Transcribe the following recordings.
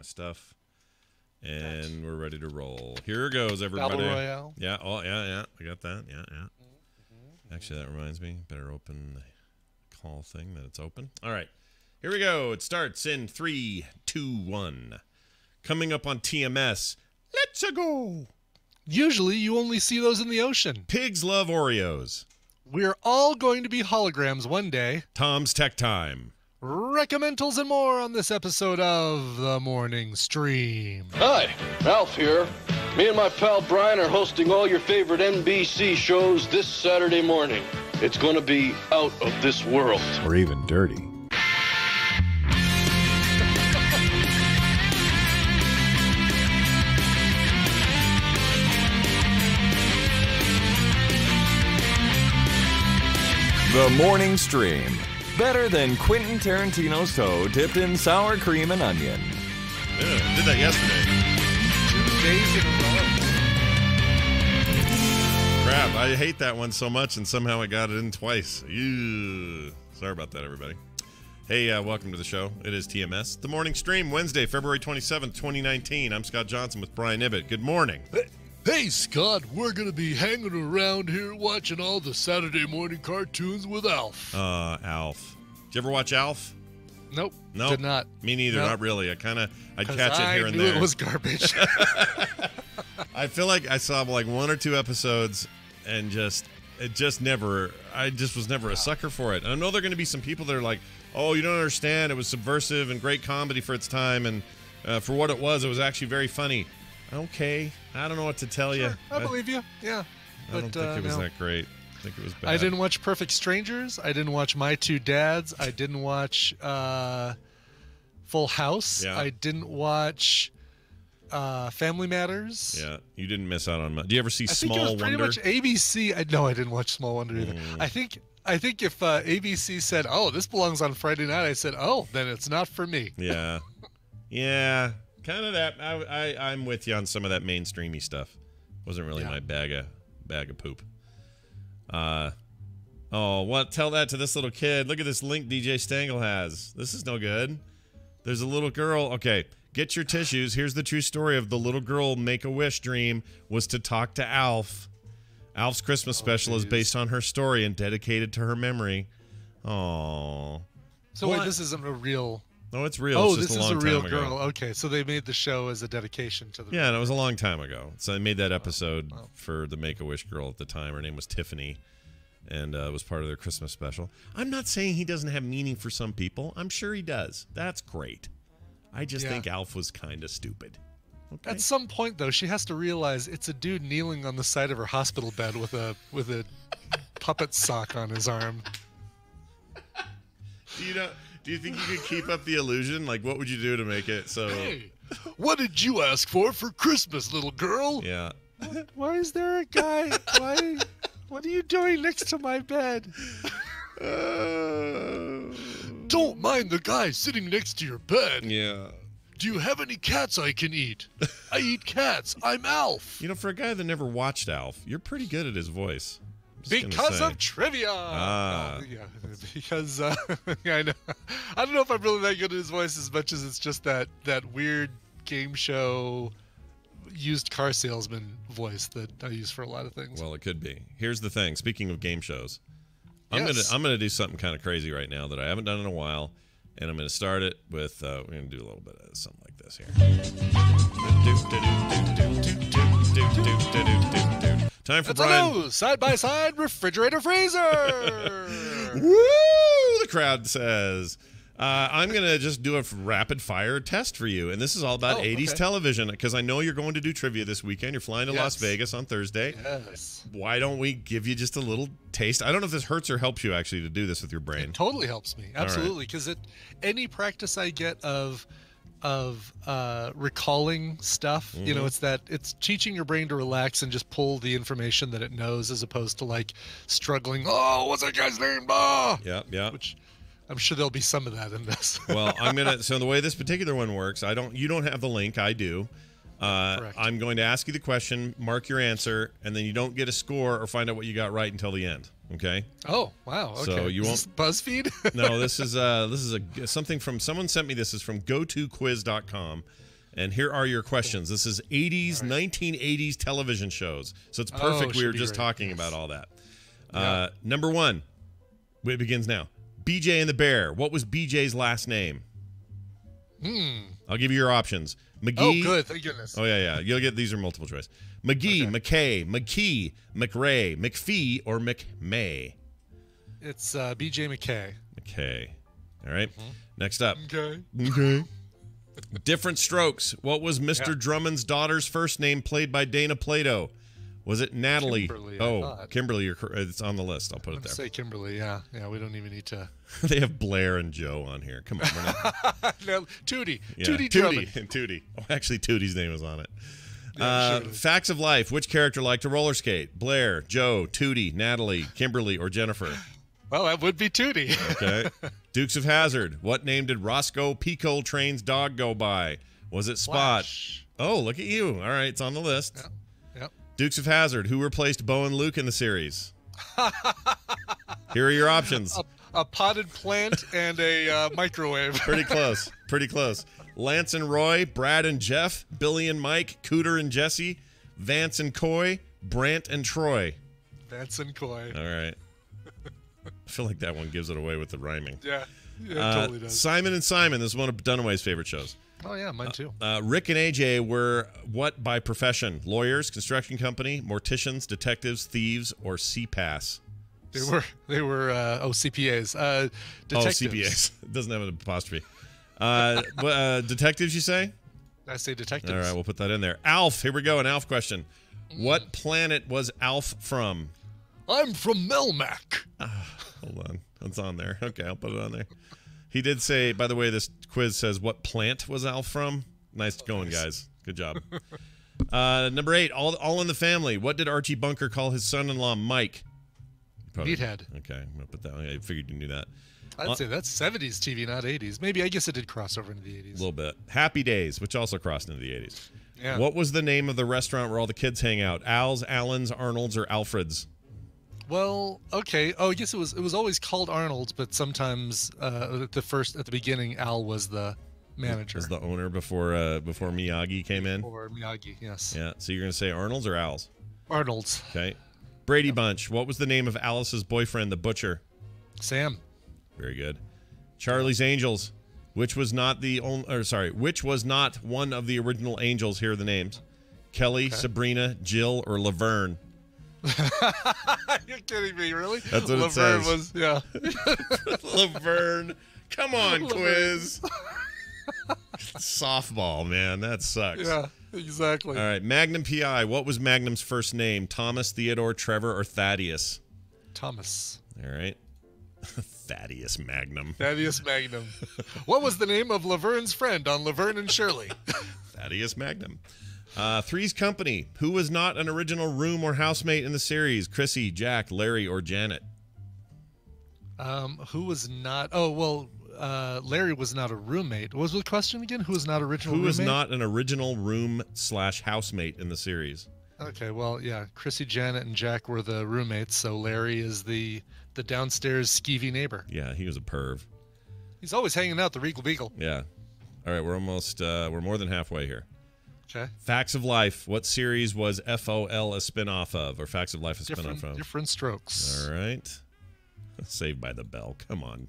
stuff. And we're ready to roll. Here goes, everybody. Battle Royale. Yeah. Oh, yeah. We got that. Yeah. Actually, that reminds me. Better open the call thing that it's open. All right. Here we go. It starts in 3, 2, 1. Coming up on TMS. Let's go. Usually, you only see those in the ocean. Pigs love Oreos. We're all going to be holograms one day. Tom's Tech Time. Recommendals and more on this episode of The Morning Stream. Hi, Alf here. Me and my pal Brian are hosting all your favorite NBC shows this Saturday morning. It's going to be out of this world. Or even dirty. The Morning Stream. Better than Quentin Tarantino's toe dipped in sour cream and onion. Yeah, did that yesterday. 2 days in a row. Crap, I hate that one so much, and somehow I got it in twice. Ew. Sorry about that, everybody. Hey, welcome to the show. It is TMS, The Morning Stream, Wednesday, February 27th, 2019. I'm Scott Johnson with Brian Ibbett. Good morning. Hey, Scott, we're going to be hanging around here watching all the Saturday morning cartoons with Alf. Alf. Did you ever watch Alf? Nope. No. Did not. Me neither, Nope. Not really. I'd catch it here and I knew there. it was garbage. I feel like I saw like 1 or 2 episodes and I just was never a sucker for it. And I know there are going to be some people that are like, oh, you don't understand. It was subversive and great comedy for its time. And for what it was actually very funny. Okay. I don't know what to tell you. I believe you. Yeah. I don't think it was that great. I think it was bad. I didn't watch Perfect Strangers. I didn't watch My Two Dads. I didn't watch Full House. Yeah. I didn't watch Family Matters. Yeah, you didn't miss out on much. Do you ever see I think Small it was pretty Wonder? much ABC. No, I didn't watch Small Wonder either. I think if ABC said, "Oh, this belongs on Friday night," I said, "Oh, then it's not for me." Yeah, yeah, kind of that. I'm with you on some of that mainstreamy stuff. Wasn't really my bag of poop. Oh, what? Tell that to this little kid. Look at this link DJ Stengel has. This is no good. There's a little girl. Okay, get your tissues. Here's the true story of the little girl Make-A-Wish dream was to talk to Alf. Alf's Christmas special is based on her story and dedicated to her memory. Oh. So wait, this isn't a real. No, it's real. Oh, it's just this a is long a real time ago. girl. Okay, so they made the show as a dedication to the. Yeah, and it was a long time ago. So I made that episode for the Make-A-Wish girl at the time. Her name was Tiffany, and it was part of their Christmas special. I'm not saying he doesn't have meaning for some people. I'm sure he does. That's great. I just think Alf was kind of stupid. Okay. At some point, though, she has to realize it's a dude kneeling on the side of her hospital bed with a puppet sock on his arm. Do you think you could keep up the illusion? Like, what would you do to make it so? Hey, what did you ask for Christmas, little girl? Yeah. Why is there a guy? Why? What are you doing next to my bed? Don't mind the guy sitting next to your bed. Yeah. Do you have any cats I can eat? I eat cats. I'm Alf. You know, for a guy that never watched Alf, you're pretty good at his voice. I'm just Because gonna of trivia. Ah. Oh, yeah, because I know. I don't know if I'm really that good at his voice as much as it's just that weird game show used car salesman voice that I use for a lot of things. Well, it could be. Here's the thing. Speaking of game shows, I'm Yes. gonna do something kind of crazy right now that I haven't done in a while, and I'm gonna start it with we're gonna do a little bit of something like this here. Time for It's Brian. a side by side refrigerator freezer. Woo! The crowd says. I'm going to just do a rapid fire test for you. And this is all about 80s television because I know you're going to do trivia this weekend. You're flying to Las Vegas on Thursday. Yes. Why don't we give you just a little taste? I don't know if this hurts or helps you actually to do this with your brain. It totally helps me. Absolutely. Because any practice I get of recalling stuff, you know, it's teaching your brain to relax and just pull the information that it knows as opposed to like struggling. Oh, what's that guy's name? Ah! Yeah. Which I'm sure there'll be some of that in this. Well, so the way this particular one works, you don't have the link, I do. Correct. I'm going to ask you the question, mark your answer, and then you don't get a score or find out what you got right until the end. Okay? Oh, wow. Okay. So you Is won't this BuzzFeed? No, this is something from someone sent me. This is from gotoquiz.com, And here are your questions. This is 80s, 1980s television shows. So it's perfect. We were just talking about all that. Number 1. It begins now. BJ and the Bear. What was BJ's last name? I'll give you your options. McGee. Oh, good. Thank goodness. Oh, yeah. You'll get, these are multiple choice. McGee, McKay, McKee, McRae, McPhee, or McMay? It's BJ McKay. McKay. All right. Next up. Okay. Different Strokes. What was Mr. Drummond's daughter's first name played by Dana Plato? Was it Natalie? Kimberly, Kimberly. It's on the list. I'll put it there. Say Kimberly. Yeah. We don't even need to. They have Blair and Joe on here. Come on. No, Tootie. Yeah, Tootie Drummond. and Tootie. Oh, actually, Tootie's name was on it. Yeah, sure. Facts of life. Which character liked to roller skate? Blair, Joe, Tootie, Natalie, Kimberly, or Jennifer? Well, that would be Tootie. Okay. Dukes of Hazzard. What name did Roscoe P. Coltrane's dog go by? Was it Spot? Flash. Oh, look at you. All right, it's on the list. Yep. Dukes of Hazzard. Who replaced Bo and Luke in the series? Here are your options. A potted plant and a microwave. Pretty close. Pretty close. Lance and Roy, Brad and Jeff, Billy and Mike, Cooter and Jesse, Vance and Coy, Brant and Troy. Vance and Coy. All right. I feel like that one gives it away with the rhyming. Yeah, it totally does. Simon and Simon. This is one of Dunaway's favorite shows. Oh, yeah, mine too. Rick and AJ were what by profession? Lawyers, construction company, morticians, detectives, thieves, or CPAS? They were CPAs. Detectives. Oh, CPAs. It doesn't have an apostrophe. Detectives, you say? I say detectives. All right, we'll put that in there. Alf, here we go, an Alf question. What planet was Alf from? I'm from Melmac. Hold on. It's on there. Okay, I'll put it on there. He did say, by the way, this quiz says, what plant was Alf from? Nice going, guys. Good job. Number 8, all in the Family. What did Archie Bunker call his son-in-law, Mike? Meathead. Okay, I'm going to put that. I figured you knew that. I'd say that's 70s TV, not 80s. Maybe, I guess it did cross over into the 80s. A little bit. Happy Days, which also crossed into the 80s. Yeah. What was the name of the restaurant where all the kids hang out? Al's, Allen's, Arnold's, or Alfred's? Well, okay. Oh, yes, it was always called Arnold's, but sometimes at the beginning, Al was the manager. Was the owner before Miyagi came in? Or Miyagi, yes. Yeah. So you're going to say Arnold's or Al's? Arnold's. Okay. Brady Bunch. What was the name of Alice's boyfriend, the butcher? Sam. Very good. Charlie's Angels. Which was not which was not one of the original angels? Here are the names: Kelly, Sabrina, Jill, or Laverne. You're kidding me, really? That's what Laverne it says. was, yeah. Laverne. Come on, quiz. Softball, man. That sucks. Yeah, exactly. All right. Magnum P.I. What was Magnum's first name? Thomas, Theodore, Trevor, or Thaddeus? Thomas. All right. Thaddeus Magnum. Thaddeus Magnum. What was the name of Laverne's friend on Laverne and Shirley? Thaddeus Magnum. Three's Company. Who was not an original room or housemate in the series? Chrissy, Jack, Larry, or Janet? Who was not? Oh, well, Larry was not a roommate. What was the question again? Who was not original roommate? Who was not an original room/housemate in the series? Okay, well, yeah, Chrissy, Janet, and Jack were the roommates, so Larry is the downstairs skeevy neighbor. Yeah, he was a perv. He's always hanging out the Regal Beagle. Yeah. All right, we're more than halfway here. Okay. Facts of Life. What series was FOL a spin-off of, or Facts of Life a spin-off of? Different Strokes. All right. Saved by the Bell. Come on.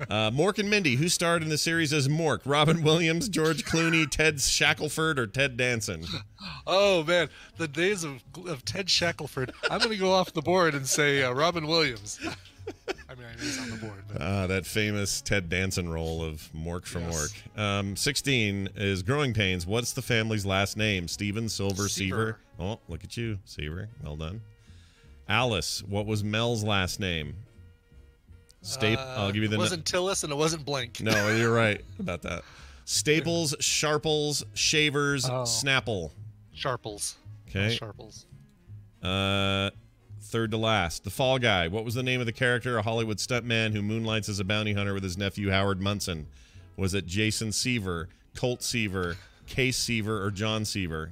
Mork and Mindy. Who starred in the series as Mork? Robin Williams, George Clooney, Ted Shackelford, or Ted Danson? Oh, man. The days of Ted Shackelford. I'm going to go off the board and say Robin Williams. I mean, he's on the board. But. That famous Ted Danson role of Mork from Mork. 16 is Growing Pains. What's the family's last name? Steven, Silver, Seaver. Oh, look at you, Seaver. Well done. Alice. What was Mel's last name? I'll give you the. It wasn't Tillis and it wasn't Blank. No, you're right about that. Staples, Sharples, Shavers, Snapple. Sharples. Okay. Sharples. Third to last. The Fall Guy. What was the name of the character? A Hollywood stuntman who moonlights as a bounty hunter with his nephew Howard Munson. Was it Jason Seaver, Colt Seaver, Case Seaver, or John Seaver?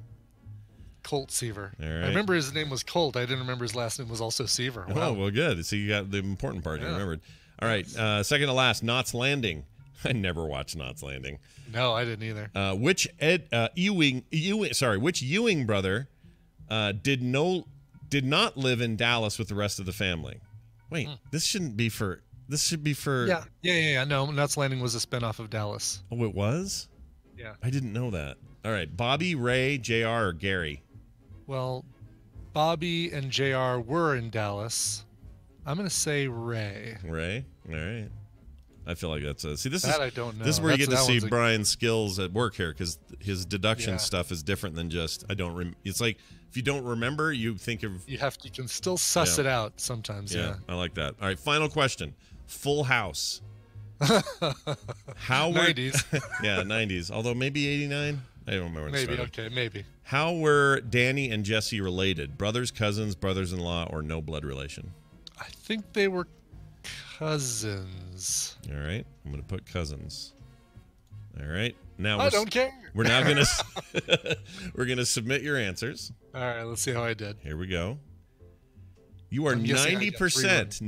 Colt Seaver. All right. I remember his name was Colt. I didn't remember his last name was also Seaver. Wow. Oh, well, good. So you got the important part you remembered. All right. Second to last, Knots Landing. I never watched Knots Landing. No, I didn't either. Which Ewing brother did not live in Dallas with the rest of the family? Wait, this shouldn't be for. This should be for. Yeah. No, Knots Landing was a spinoff of Dallas. Oh, it was? Yeah. I didn't know that. All right, Bobby, Ray, JR, or Gary? Well, Bobby and JR were in Dallas. I'm going to say Ray. Ray? All right. I feel like that's a... See, this I don't know. This is where you get to That see one's Brian's skills at work here, because his deduction Yeah. stuff is different than just, it's like, if you don't remember, you think of... You can still suss Yeah. it out sometimes, yeah. I like that. All right, final question. Full House. How were... 90s. Yeah, 90s. Although maybe 89? I don't remember when it Maybe, started. okay, maybe. How were Danny and Jesse related? Brothers, cousins, brothers-in-law, or no blood relation? I think they were cousins. All right, I'm going to put cousins. All right. Now I don't care. We're now going to we're going to submit your answers. All right, let's see how I did. Here we go. You are I'm guessing I got 90%.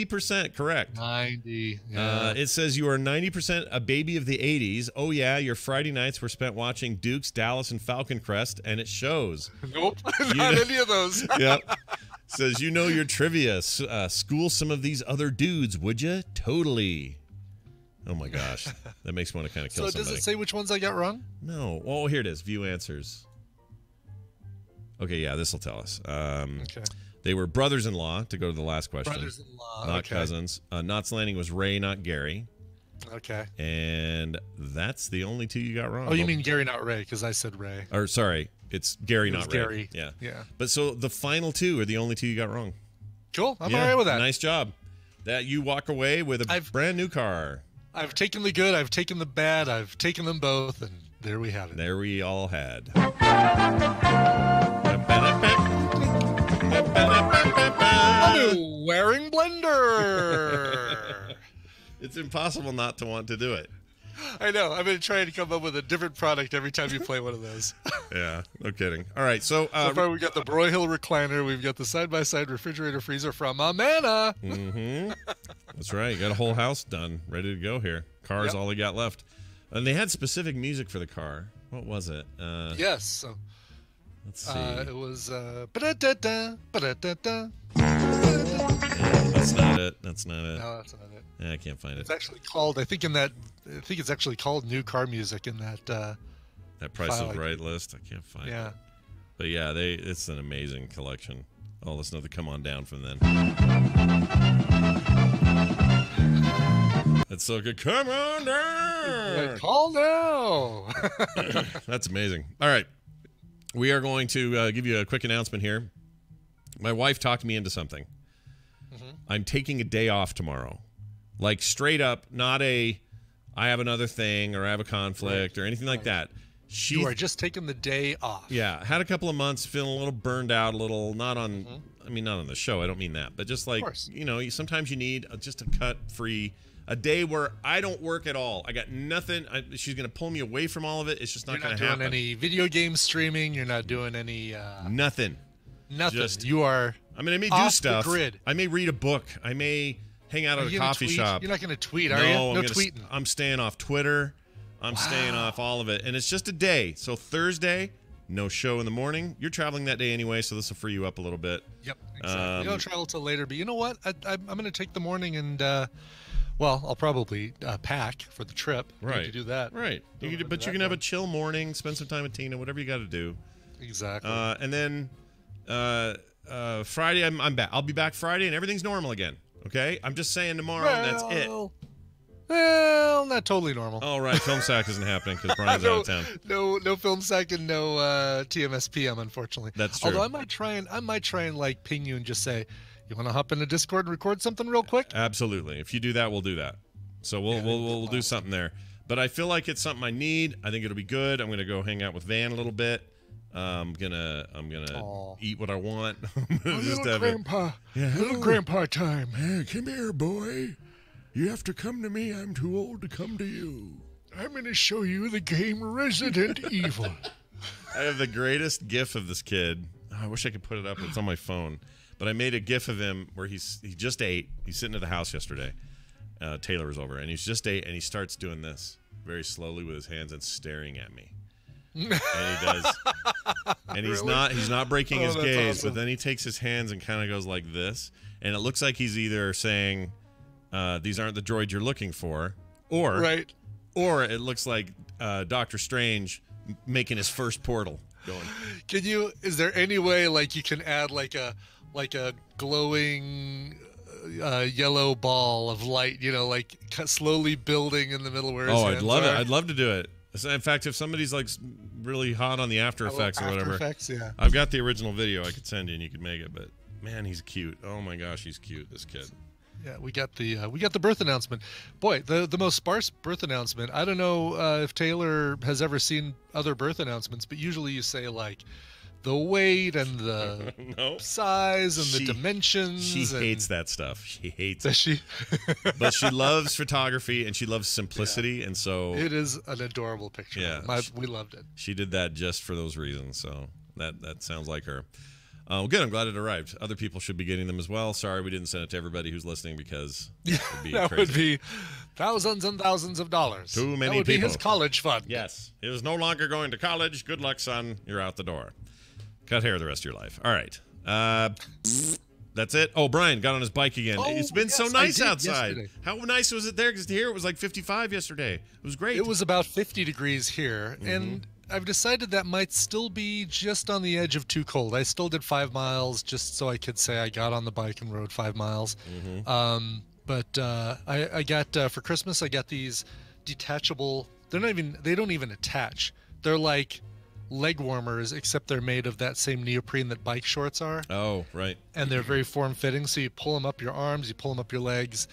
90% correct. 90. Yeah. It says you are 90% a baby of the 80s. Oh, yeah, your Friday nights were spent watching Dukes, Dallas, and Falcon Crest, and it shows. Nope, not any of those. Yep. Says, you know your trivia. School some of these other dudes, would you? Totally. Oh, my gosh. That makes me want to kind of kill So somebody. does it say which ones I got wrong? No. Oh, here it is. View answers. Okay, yeah, this will tell us. Okay. They were brothers-in-law, to go to the last question. Brothers-in-law. Not okay. cousins. Knots Landing was Ray, not Gary. Okay. And that's the only two you got wrong. Oh, you mean Gary, not Ray, because I said Ray. Or, sorry, it's Gary, It was not Ray. Gary. Yeah. Yeah. But so the final two are the only two you got wrong. Cool. I'm Yeah, all right with that. Nice job. That you walk away with a brand new car. I've taken the good, I've taken the bad, I've taken them both, and there we have it. There we all had. A new wearing blender. It's impossible not to want to do it. I know. I'm going to try and come up with a different product every time you play one of those. Yeah, no kidding. All right, so So far, we've got the Broyhill recliner. We've got the side-by-side refrigerator freezer from Amana. that's right. You got a whole house done, ready to go here. Car's Yep. all they got left. And they had specific music for the car. What was it? Yes. So, Let's see. it was ba-da-da-da, ba-da-da-da. That's not it. That's not it. No, that's not it. Yeah, I can't find it. It's actually called. I think it's actually called new car music in that. That Price is file. Right list. I can't find Yeah. it. But yeah, it's an amazing collection. Oh, listen to the Come On Down from then. It's so good. Come on down. Call now. That's amazing. All right. We are going to give you a quick announcement here. My wife talked me into something. I'm taking a day off tomorrow. Like straight up, not I have another thing or I have a conflict or anything like that. You are just taking the day off. Yeah, had a couple of months, feeling a little burned out, a little not on the show. I don't mean that, but just like, sometimes you need just a cut-free, a day where I don't work at all. I got nothing. She's going to pull me away from all of it. It's just not going to happen. You're not doing any video game streaming. You're not doing any... Nothing. Nothing. Just- You are I mean, I may do off stuff. the grid. I may read a book. I may hang out at a coffee tweet? shop. You're not going to tweet, are No, you? I'm No gonna tweeting. I'm staying off Twitter. I'm staying off all of it. And it's just a day. So Thursday, no show in the morning. You're traveling that day anyway, so this will free you up a little bit. Yep, exactly. You don't travel till later, but you know what? I'm going to take the morning and, I'll probably pack for the trip. Right. Need to do that. Right. Don't wanna But do you that can have a one. chill morning, spend some time with Tina, whatever you got to do. Exactly. And then Friday, I'm back. I'll be back Friday, and everything's normal again. Okay? I'm just saying tomorrow, and that's it. Well, not totally normal. All right, Film Sack isn't happening because Brian's out of town. No film sack and no TMSPM, unfortunately. That's true. Although I might try and like ping you and just say, you want to hop into Discord and record something real quick? Absolutely. If you do that, we'll do that. So we'll do something there. But I feel like it's something I need. I think it'll be good. I'm gonna go hang out with Van a little bit. I'm gonna Aw. eat what I want. Little grandpa time. Hey, come here, boy. You have to come to me. I'm too old to come to you. I'm going to show you the game Resident Evil. I have the greatest GIF of this kid. Oh, I wish I could put it up. It's on my phone. But I made a GIF of him where he just ate. He's sitting at the house yesterday, Taylor was over, and he's just 8, and he starts doing this very slowly with his hands and staring at me. And he does, and he's not breaking his gaze, awesome. but then he takes his hands and kind of goes like this, and it looks like he's either saying, "These aren't the droids you're looking for," or it looks like Doctor Strange making his first portal. Going. Is there any way like you can add like a glowing yellow ball of light, like slowly building in the middle where his hands I'd love are? it. I'd love to do it. In fact, if somebody's like really hot on the After Effects or whatever, Effects, yeah. I've got the original video I could send you and you could make it. But man, he's cute. Oh my gosh, he's cute. This kid. Yeah, we got the birth announcement. Boy, the most sparse birth announcement. I don't know if Taylor has ever seen other birth announcements, but usually you say like the weight and the size and the dimensions. She hates that stuff. She hates it. Does she? But she loves photography and she loves simplicity, and so it is an adorable picture. Yeah, we loved it. She did that just for those reasons. So that sounds like her. Good. I'm glad it arrived. Other people should be getting them as well. Sorry we didn't send it to everybody who's listening because it would be that crazy. would be thousands and thousands of dollars. Too many that would people. be his college fund. Yes. He is no longer going to college. Good luck, son. You're out the door. Cut hair the rest of your life. All right. That's it. Oh, Brian got on his bike again. It's been so nice outside. Yesterday. How nice was it there? Because here it was like 55 yesterday. It was great. It was about 50 degrees here, and I've decided that might still be just on the edge of too cold. I still did 5 miles just so I could say I got on the bike and rode 5 miles. But I got for Christmas I got these detachable. They don't even attach. They're like leg warmers, except they're made of that same neoprene that bike shorts are. Oh, right. And they're very form-fitting. So you pull them up your arms, you pull them up your legs,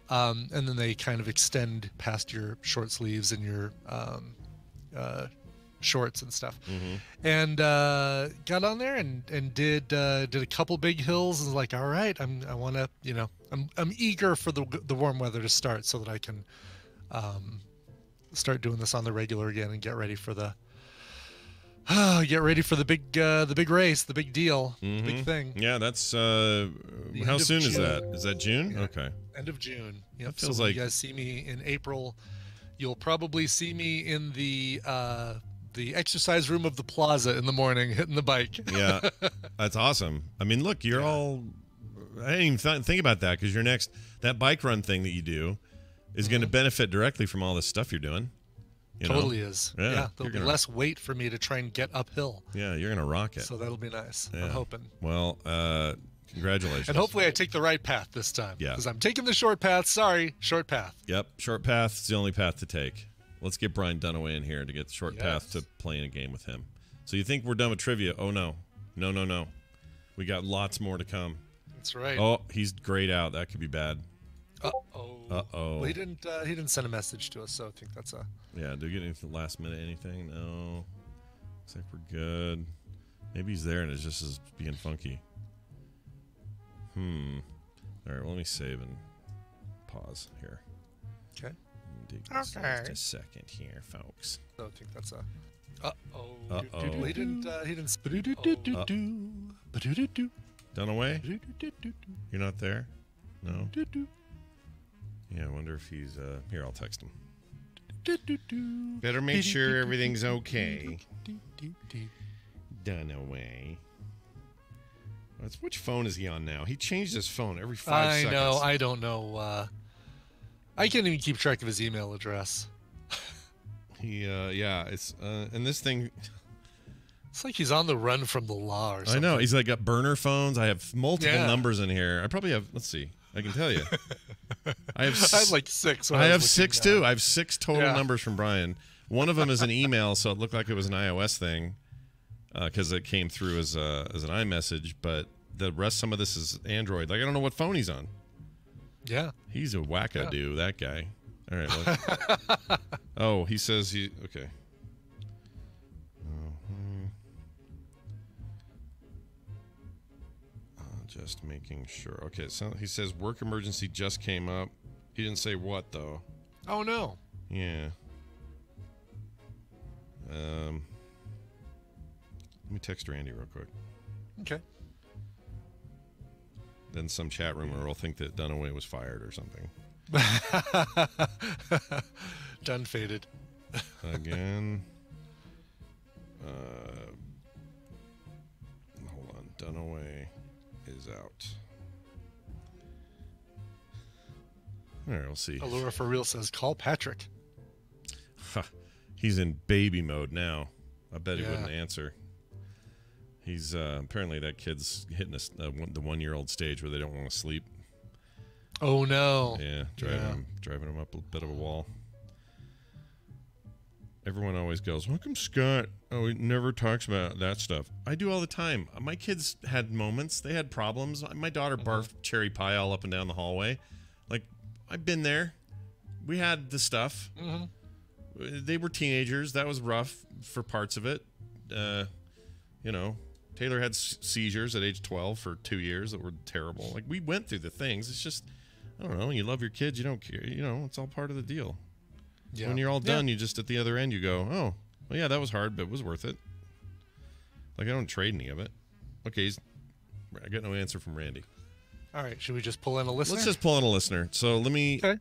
and then they kind of extend past your short sleeves and your shorts and stuff. And got on there and did a couple big hills and was like, all right, I'm eager for the warm weather to start so that I can start doing this on the regular again and get ready for the big race, the big deal, the big thing. Yeah, that's how soon is that? Is that June? Yeah. Okay. End of June. Yep. That feels so like you guys see me in April. You'll probably see me in the exercise room of the plaza in the morning, hitting the bike. Yeah, that's awesome. I mean, look, you're all. I didn't even think about that because that bike run thing that you do is going to benefit directly from all this stuff you're doing. Totally is. Yeah, there'll be less weight for me to try and get uphill. Yeah, you're gonna rock it. So that'll be nice. Yeah. I'm hoping. Well, congratulations. And hopefully I take the right path this time. Yeah. Because I'm taking the short path. Sorry, short path. Yep, short path is the only path to take. Let's get Brian Dunaway in here to get the short path to playing a game with him. So you think we're done with trivia? Oh no, no. We got lots more to come. That's right. Oh, he's grayed out. That could be bad. Uh-oh. Uh-oh. Well, he didn't send a message to us, so I think that's a... Yeah, do we get anything last minute anything? No. Looks like we're good. Maybe he's there and it's just as being funky. All right, well, let me save and pause here. Okay. Just a second here, folks. I don't think that's a... Uh-oh. Uh-oh. He didn't... Dunaway? You're not there? No? Yeah, I wonder if he's... Here, I'll text him. Better make sure everything's okay. Dunaway. Which phone is he on now? He changed his phone every 5 seconds. I know. I don't know. I can't even keep track of his email address. Yeah, it's... and this thing... It's like he's on the run from the law or something. I know. He's like got burner phones. I have multiple numbers in here. I probably have... Let's see. I can tell you. I have like 6. I have 6 too. I have 6 total numbers from Brian. One of them is an email, so it looked like it was an iOS thing because it came through as an iMessage. But the rest, some of this is Android. Like I don't know what phone he's on. Yeah, he's a wackadoo. That guy. All right. Oh, he says he okay. Just making sure. Okay, so he says work emergency just came up. He didn't say what though. Oh no. Yeah. Let me text Randy real quick. Okay. Then some chat room will think that Dunaway was fired or something. Done faded. Again. Hold on. Dunaway is out. All right, we'll see. Allura for real says, call Patrick. He's in baby mode now. I bet he Yeah. wouldn't answer. He's apparently that kid's hitting the 1-year-old stage where they don't want to sleep. Oh, no. Yeah, driving him up a bit of a wall. Everyone always goes, how come Scott he never talks about that stuff? I do all the time. My kids had moments. They had problems. My daughter barfed cherry pie all up and down the hallway. Like, I've been there. We had the stuff. Mm-hmm. They were teenagers. That was rough for parts of it. You know, Taylor had seizures at age 12 for 2 years that were terrible. Like, we went through the things. It's just, I don't know. You love your kids. You don't care. You know, it's all part of the deal. Yeah. When you're all done, you just, at the other end, you go, oh, well, yeah, that was hard, but it was worth it. Like, I don't trade any of it. Okay, I got no answer from Randy. All right, should we just pull in a listener? Let's just pull in a listener. So let me, Okay.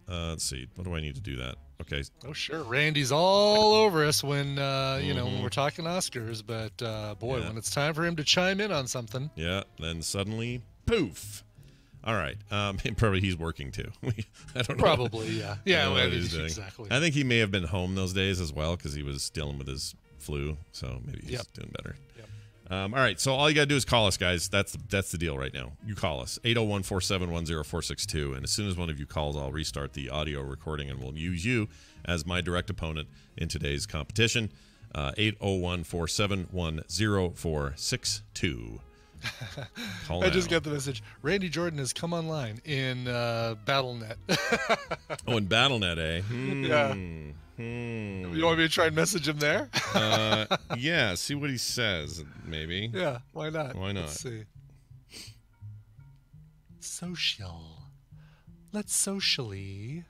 let's see. What do I need to do that? Okay. Oh, sure. Randy's all over us when, you know, when we're talking Oscars, but boy, Yeah. when it's time for him to chime in on something. Yeah, then suddenly, poof. All right. Probably he's working too. I don't know. Probably, yeah. I Yeah, don't know well, what he's doing. exactly. I think he may have been home those days as well because he was dealing with his flu. So maybe he's doing better. Yep. All right. So all you got to do is call us, guys. That's the deal right now. You call us, 801-471-0462. And as soon as one of you calls, I'll restart the audio recording and we'll use you as my direct opponent in today's competition. 801-471-0462. Call I just now. got the message. Randy Jordan has come online in BattleNet. Oh, in BattleNet, eh? Yeah. You want me to try and message him there? Yeah, see what he says, maybe. Yeah, why not? Why not? Let's see. Social. Let's socially.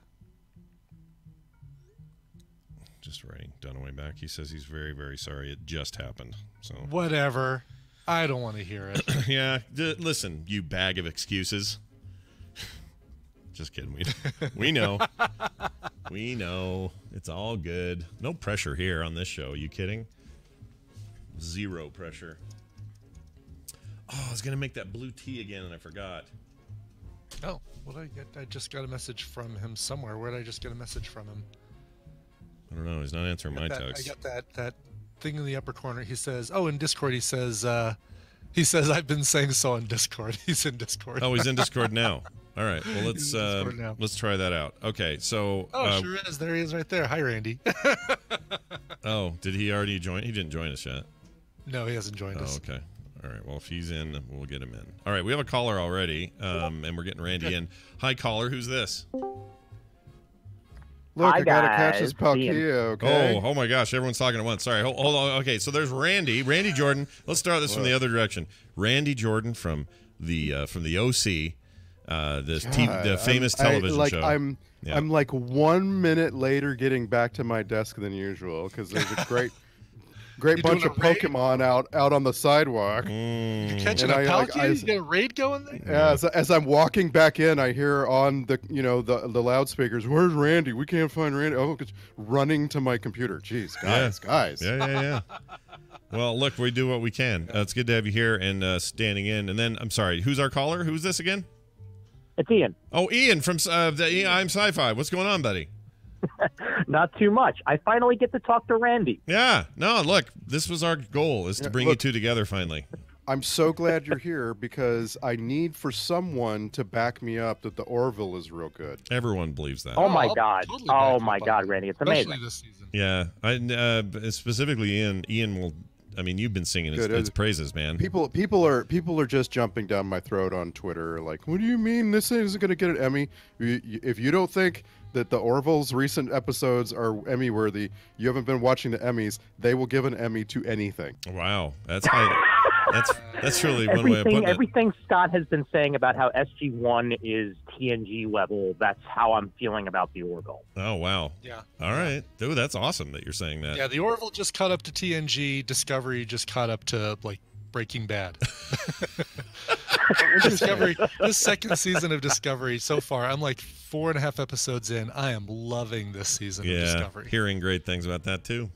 Just writing Dunaway back. He says he's very, very sorry. It just happened. So Whatever. I don't want to hear it. yeah, listen, you bag of excuses. Just kidding. We know. We know. It's all good. No pressure here on this show. Are you kidding? Zero pressure. Oh, I was gonna make that blue tea again, and I forgot. Oh, what did I get? I just got a message from him somewhere. Where did I just get a message from him? I don't know. He's not answering my text. I got that thing in the upper corner. He says, oh, in Discord, he says, I've been saying so on Discord. He's in Discord. Oh, he's in Discord now. All right. Well, He's in Discord now. let's try that out. Okay. So. Oh, sure is. There he is right there. Hi, Randy. Oh, did he already join? He didn't join us yet. No, he hasn't joined us. Okay. All right. Well, if he's in, we'll get him in. All right. We have a caller already, and we're getting Randy in. Hi, caller. Who's this? Look, Hi, I gotta catch guys. this Palkia, okay? Oh my gosh. Everyone's talking at once. Sorry. Hold on. Okay. So there's Randy Jordan. Let's start this from the other direction. Randy Jordan from the OC, the famous television show. I'm like 1 minute later getting back to my desk than usual because there's a great bunch doing of a raid? Pokemon out on the sidewalk. Mm. You catching And a I- Palkia? You got a raid going there? Yeah, as I'm walking back in, I hear on the the loudspeakers, "Where's Randy? We can't find Randy." Oh, it's running to my computer. Jeez, guys. Yeah. Well, look, we do what we can. It's good to have you here and standing in. And then, I'm sorry, who's our caller? Who's this again? It's Ian. Oh, Ian from I'm Sci-Fi. What's going on, buddy? Not too much. I finally get to talk to Randy. Yeah. No, look, this was our goal, is to bring you two together finally. I'm so glad you're here because I need for someone to back me up that the Orville is real good. Everyone believes that. Oh my I'll God. totally back Oh you my up God, on Randy. It's Especially amazing. this season. Yeah. I specifically Ian will. I mean, you've been singing its praises, man. People are just jumping down my throat on Twitter, like, "What do you mean this isn't going to get an Emmy? If you don't think that the Orville's recent episodes are Emmy worthy, you haven't been watching the Emmys. They will give an Emmy to anything." Wow, that's really one way of putting it. Everything Scott has been saying about how SG1 is TNG level, that's how I'm feeling about the Orville. Oh wow. Yeah. All right, dude, that's awesome that you're saying that. Yeah, the Orville just caught up to TNG. Discovery just caught up to, like, Breaking Bad. Discovery. This second season of Discovery so far, I'm like 4.5 episodes in. I am loving this season of Discovery. Hearing great things about that too.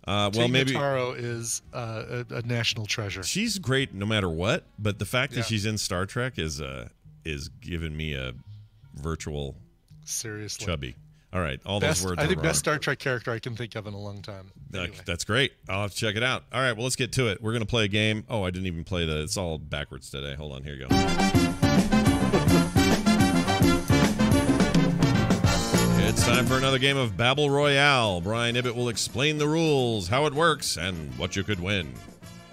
Well, Well, maybe Notaro is a national treasure. she's great no matter what, but the fact Yeah. that she's in Star Trek is giving me a virtual Seriously. chubby. All right, all Best, those words. I were think wrong. best Star Trek character I can think of in a long time. Anyway. That's great. I'll have to check it out. All right, well, let's get to it. We're gonna play a game. Oh, I didn't even play it's all backwards today. Hold on, here you go. It's time for another game of Babble Royale. Brian Ibbett will explain the rules, how it works, and what you could win.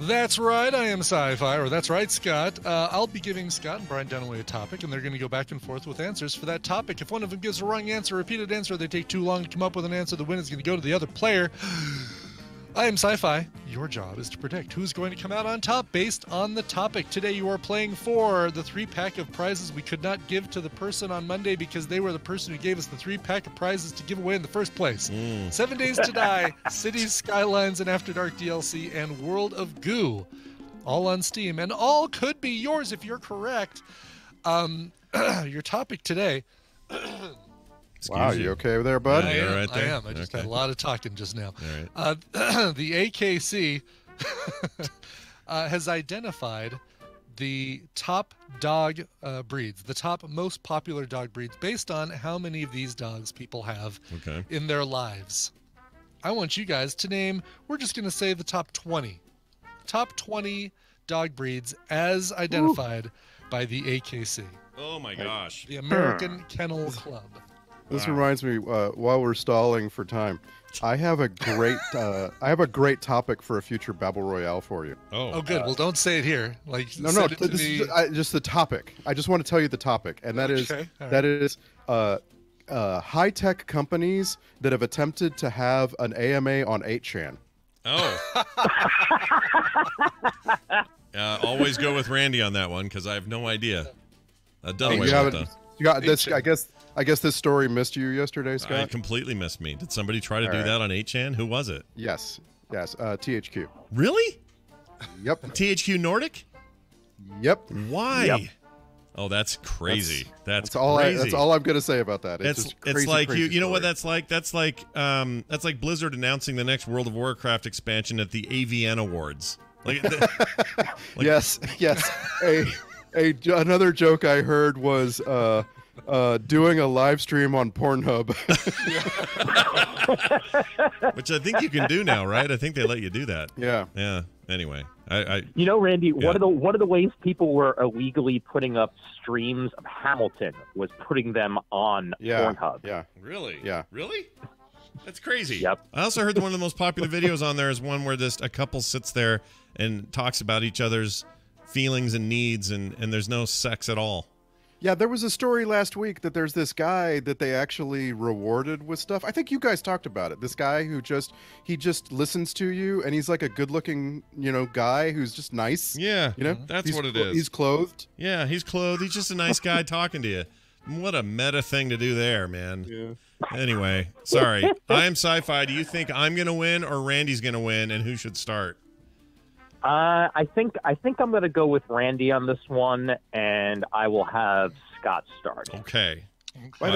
That's right, I am Sci-Fi, or that's right, Scott. I'll be giving Scott and Brian Dunaway a topic, and they're going to go back and forth with answers for that topic. If one of them gives a wrong answer, a repeated answer, or they take too long to come up with an answer, the win is going to go to the other player. I am Sci-Fi. Your job is to predict who's going to come out on top based on the topic. Today you are playing for the 3-pack of prizes we could not give to the person on Monday because they were the person who gave us the 3-pack of prizes to give away in the first place. 7 Days to Die, Cities, Skylines, and After Dark DLC, and World of Goo. All on Steam, and all could be yours if you're correct. Your topic today... Wow, you okay there, bud? Yeah, I you're am. right there? I am. I just Okay. had a lot of talking just now. All right. The AKC has identified the top dog breeds, the top most popular dog breeds, based on how many of these dogs people have Okay. in their lives. I want you guys to name, we're just going to say the top 20. Top 20 dog breeds as identified by the AKC, Oh my gosh. the American Kennel Club. This reminds me, while we're stalling for time, I have a great topic for a future Babble Royale for you. Oh, good. Well, don't say it here. Like, No, send it to this me. is just the topic. I just want to tell you the topic, and that is Okay, all that is high-tech companies that have attempted to have an AMA on 8chan. Oh. Always go with Randy on that one because I have no idea. Dunaway You wrote haven't. that. You got this. I guess this story missed you yesterday, I Scott. completely missed me. Did somebody try to do right. that on 8chan? Who was it? Yes. THQ. Really? Yep. THQ Nordic? Yep. Why? Yep. Oh, that's crazy. That's all. crazy. That's all I'm gonna say about that. It's just crazy, it's like crazy you know what story. that's like? That's like Blizzard announcing the next World of Warcraft expansion at the AVN Awards. Like, Yes. Another joke I heard was doing a live stream on Pornhub. which I think you can do now, right? I think they let you do that. Yeah. Yeah. Anyway, I You know, Randy, Yeah. one of the ways people were illegally putting up streams of Hamilton was putting them on Yeah. Pornhub. Yeah. really, Yeah. really. That's crazy. Yep. I also heard that one of the most popular videos on there is one where a couple sits there and talks about each other's feelings and needs, and there's no sex at all. Yeah, there was a story last week that there's this guy that they actually rewarded with stuff. I think you guys talked about it. This guy who just listens to you, and he's like a good-looking, guy who's just nice. Yeah, that's He's what it is. He's clothed. Yeah, he's clothed. He's just a nice guy talking to you. What a meta thing to do there, man. Yeah. Anyway, sorry. I am Sci-Fi. Do you think I'm going to win or Randy's going to win, and who should start? I think I'm going to go with Randy on this one, and I will have Scott start. Okay. By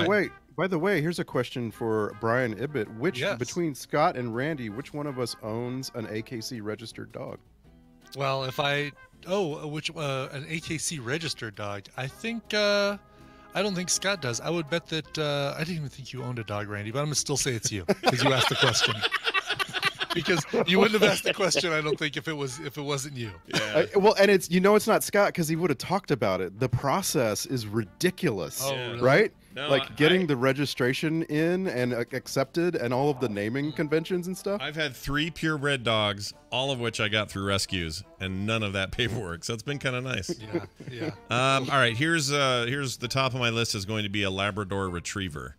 the way, here's a question for Brian Ibbett. Yes. Between Scott and Randy, which one of us owns an AKC registered dog? Well, if an AKC registered dog, I think I don't think Scott does. I would bet that I didn't even think you owned a dog, Randy, but I'm gonna still say it's you because you asked the question. Because you wouldn't have asked the question, I don't think, if it wasn't you. Yeah. And it's not Scott because he would have talked about it. The process is ridiculous, Oh, really? right? No, Like getting the registration in and accepted and all of the naming conventions and stuff. I've had 3 purebred dogs, all of which I got through rescues, and none of that paperwork. So it's been kind of nice. Yeah. All right, here's the top of my list is going to be a Labrador Retriever.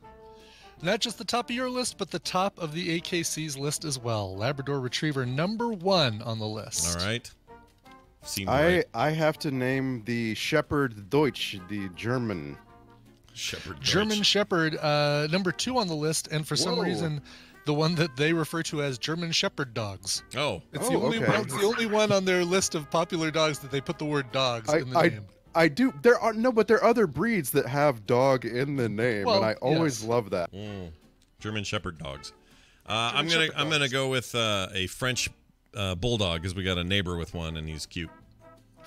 Not just the top of your list, but the top of the AKC's list as well. Labrador Retriever #1 on the list. All right. Seems I right. have to name the Shepherd Deutsch, the German. Shepherd. German Deutsch. Shepherd, #2 on the list, and for some Whoa. reason, the one that they refer to as German Shepherd dogs. Oh. It's Oh, the only okay. one. It's the only one on their list of popular dogs that they put the word dogs in the name. I do. There are other breeds that have dog in the name, Well, and I always yes. love that. German Shepherd dogs. I'm gonna go with a French bulldog because we got a neighbor with one and he's cute.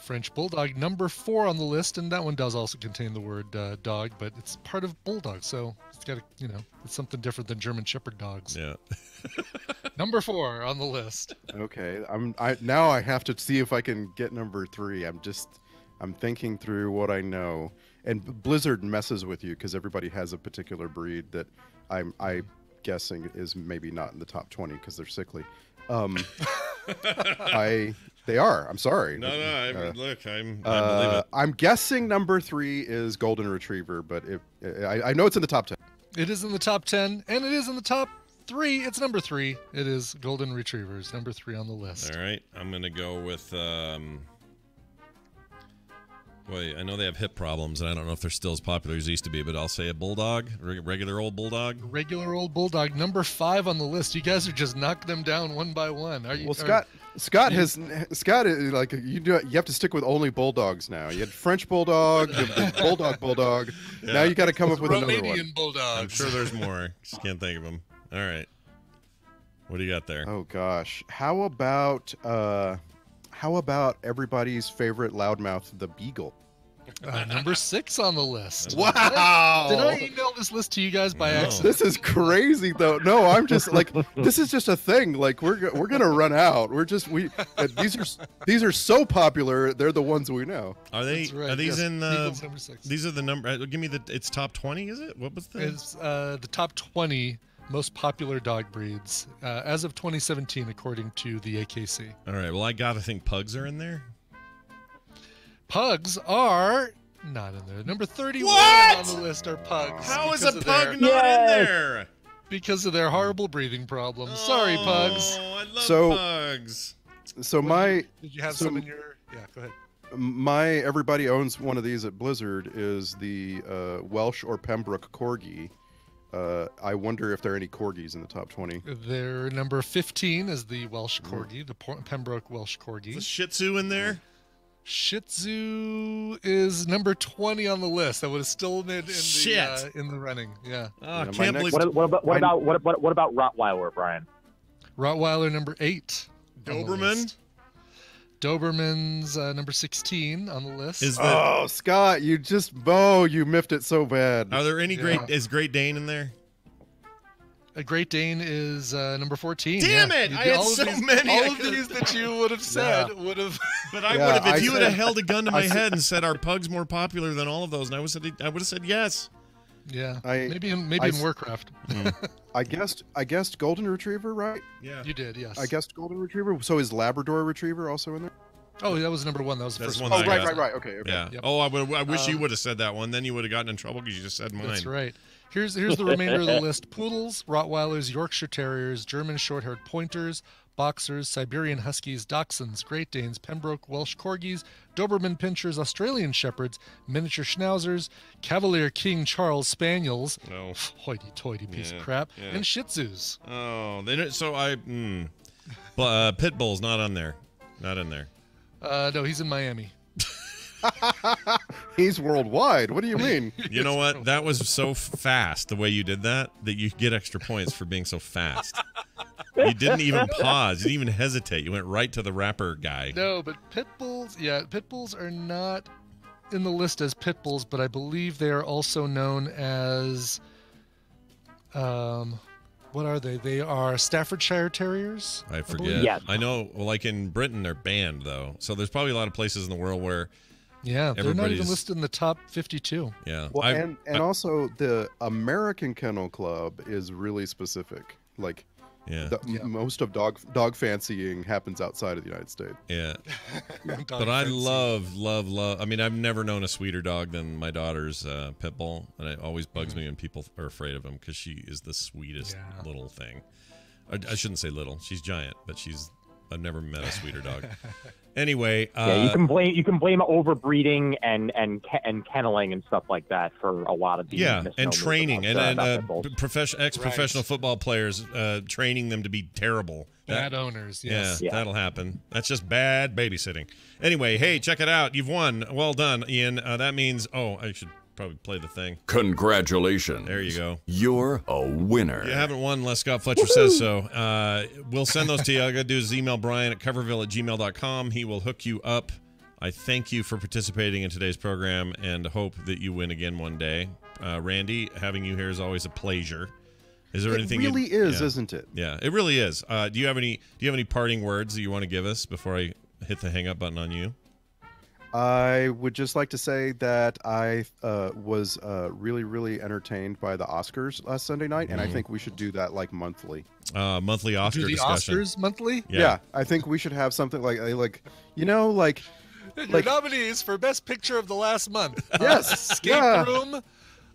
French Bulldog, number 4 on the list, and that one does also contain the word dog, but it's part of Bulldog, so it's got it's something different than German Shepherd dogs. Yeah. Number 4 on the list. Okay, now I have to see if I can get number 3. I'm thinking through what I know, and Blizzard messes with you because everybody has a particular breed that I'm guessing is maybe not in the top 20 because they're sickly. They are. I'm sorry. No. I believe it. I'm guessing number 3 is Golden Retriever, but I know it's in the top 10. It is in the top 10, and it is in the top 3. It's number 3. It is Golden Retrievers, number 3 on the list. All right. I'm gonna go with. Boy, I know they have hip problems, and I don't know if they're still as popular as they used to be, but I'll say a bulldog, regular old bulldog. Regular old Bulldog, number 5 on the list. You guys are just knocking them down one by one. Are you? Well, Scott is like you have to stick with only bulldogs now. You had French bulldog, you had bulldog. Yeah. Now you got to come up with another one. Romanian Bulldogs. I'm sure there's more. Just can't think of them. All right. What do you got there? Oh gosh, how about everybody's favorite loudmouth, the beagle? Number 6 on the list. Wow! Did I email this list to you guys by No. accident? This is crazy, though. No, I'm just like, this is just a thing. Like we're gonna run out. These are so popular. They're the ones we know. Are they? That's right, Are these yes. in? Eagles number 6. These are the number. Give me the. It's top 20. Is it? What was the? It's the top 20 most popular dog breeds as of 2017, according to the AKC. All right. Well, I gotta think pugs are in there. Pugs are not in there. Number 31 What? on the list are pugs. How is because a of pug their- not in Yes. there? Because of their horrible breathing problems. Sorry, pugs. Oh, I love So- pugs. So my Did you have So- some in your? Yeah, go ahead. everybody owns one of these at Blizzard is the Welsh or Pembroke Corgi. I wonder if there are any corgis in the top 20. Their number 15 is the Welsh Corgi, the Pembroke Welsh Is Corgi. the Shih Tzu in there? Shih Tzu is number 20 on the list. That would have still been Shit. in the running. Yeah. Oh, I Yeah, my can't next- believe What about Rottweiler, Brian? Rottweiler number 8. on the Doberman list. Doberman's number 16 on the list. is the. Oh, Scott, you miffed it so bad. Are there any Yeah. Is Great Dane in there? A Great Dane is number 14. Damn yeah. it! You I did had all of so these, many, All I of could've- these that you would have said would have. But I Yeah, would have. If I you would have said- held a gun to my I said- head and said, "Are pugs more popular than all of those?" and I would have said yes. Yeah. I- maybe in I- Warcraft. I guessed Golden Retriever, right? Yeah. You did, yes. I guessed Golden Retriever. So is Labrador Retriever also in there? Oh, that was number 1. That was the That's first one one. that I got. right. Okay. Yeah. Yep. Oh, I wish you would have said that one. Then you would have gotten in trouble because you just said mine. That's right. Here's the remainder of the list: Poodles, Rottweilers, Yorkshire Terriers, German Short-haired Pointers, Boxers, Siberian Huskies, Dachshunds, Great Danes, Pembroke Welsh Corgis, Doberman Pinschers, Australian Shepherds, Miniature Schnauzers, Cavalier King Charles Spaniels, No. hoity-toity piece Yeah, of crap, yeah. and Shih Tzus. Oh, they didn't. So I. But Pit Bull's not on there. Not in there. No, he's in Miami. He's worldwide. What do you mean? You know what? That was so fast the way you did that you get extra points for being so fast. You didn't even pause. You didn't even hesitate. You went right to the rapper guy. No, but Pit Bulls are not in the list as Pit Bulls, but I believe they are also known as, what are they? They are Staffordshire Terriers. I believe. forget. Yes. I know. Well, like in Britain, they're banned though. So there's probably a lot of places in the world where, Yeah, they're not even Everybody's- listed in the top 52. yeah. Well, I- and also the American Kennel Club is really specific. Like yeah, most of dog fancying happens outside of the United States. yeah. Dog But I fancy. love. I mean, I've never known a sweeter dog than my daughter's Pit Bull, and it always bugs me when people are afraid of him because she is the sweetest Yeah. little thing. I shouldn't say little. She's giant, but she's I've never met a sweeter dog. Anyway, yeah, you can blame overbreeding and kenneling and stuff like that for a lot of these. And training and ex-professional Right. football players training them to be terrible. Bad owners. Yes. Yeah, that'll happen. That's just bad babysitting. Anyway, hey, check it out. You've won. Well done, Ian. That means I should probably play the thing. Congratulations. There you go. You're a winner. You haven't won unless Scott Fletcher says so. We'll send those to you. All you got to do is email Brian at coverville@gmail.com. He will hook you up. I thank you for participating in today's program and hope that you win again one day. Randy, having you here is always a pleasure. Is there anything? It really is, isn't it? Yeah, it really is. Do you have any parting words that you want to give us before I hit the hang up button on you? I would just like to say that I was really, really entertained by the Oscars last Sunday night, and I think we should do that like monthly. Monthly Oscar Do the discussion. Oscars monthly? Yeah. I think we should have something like Your nominees for Best Picture of the last month. Yes. Escape Room.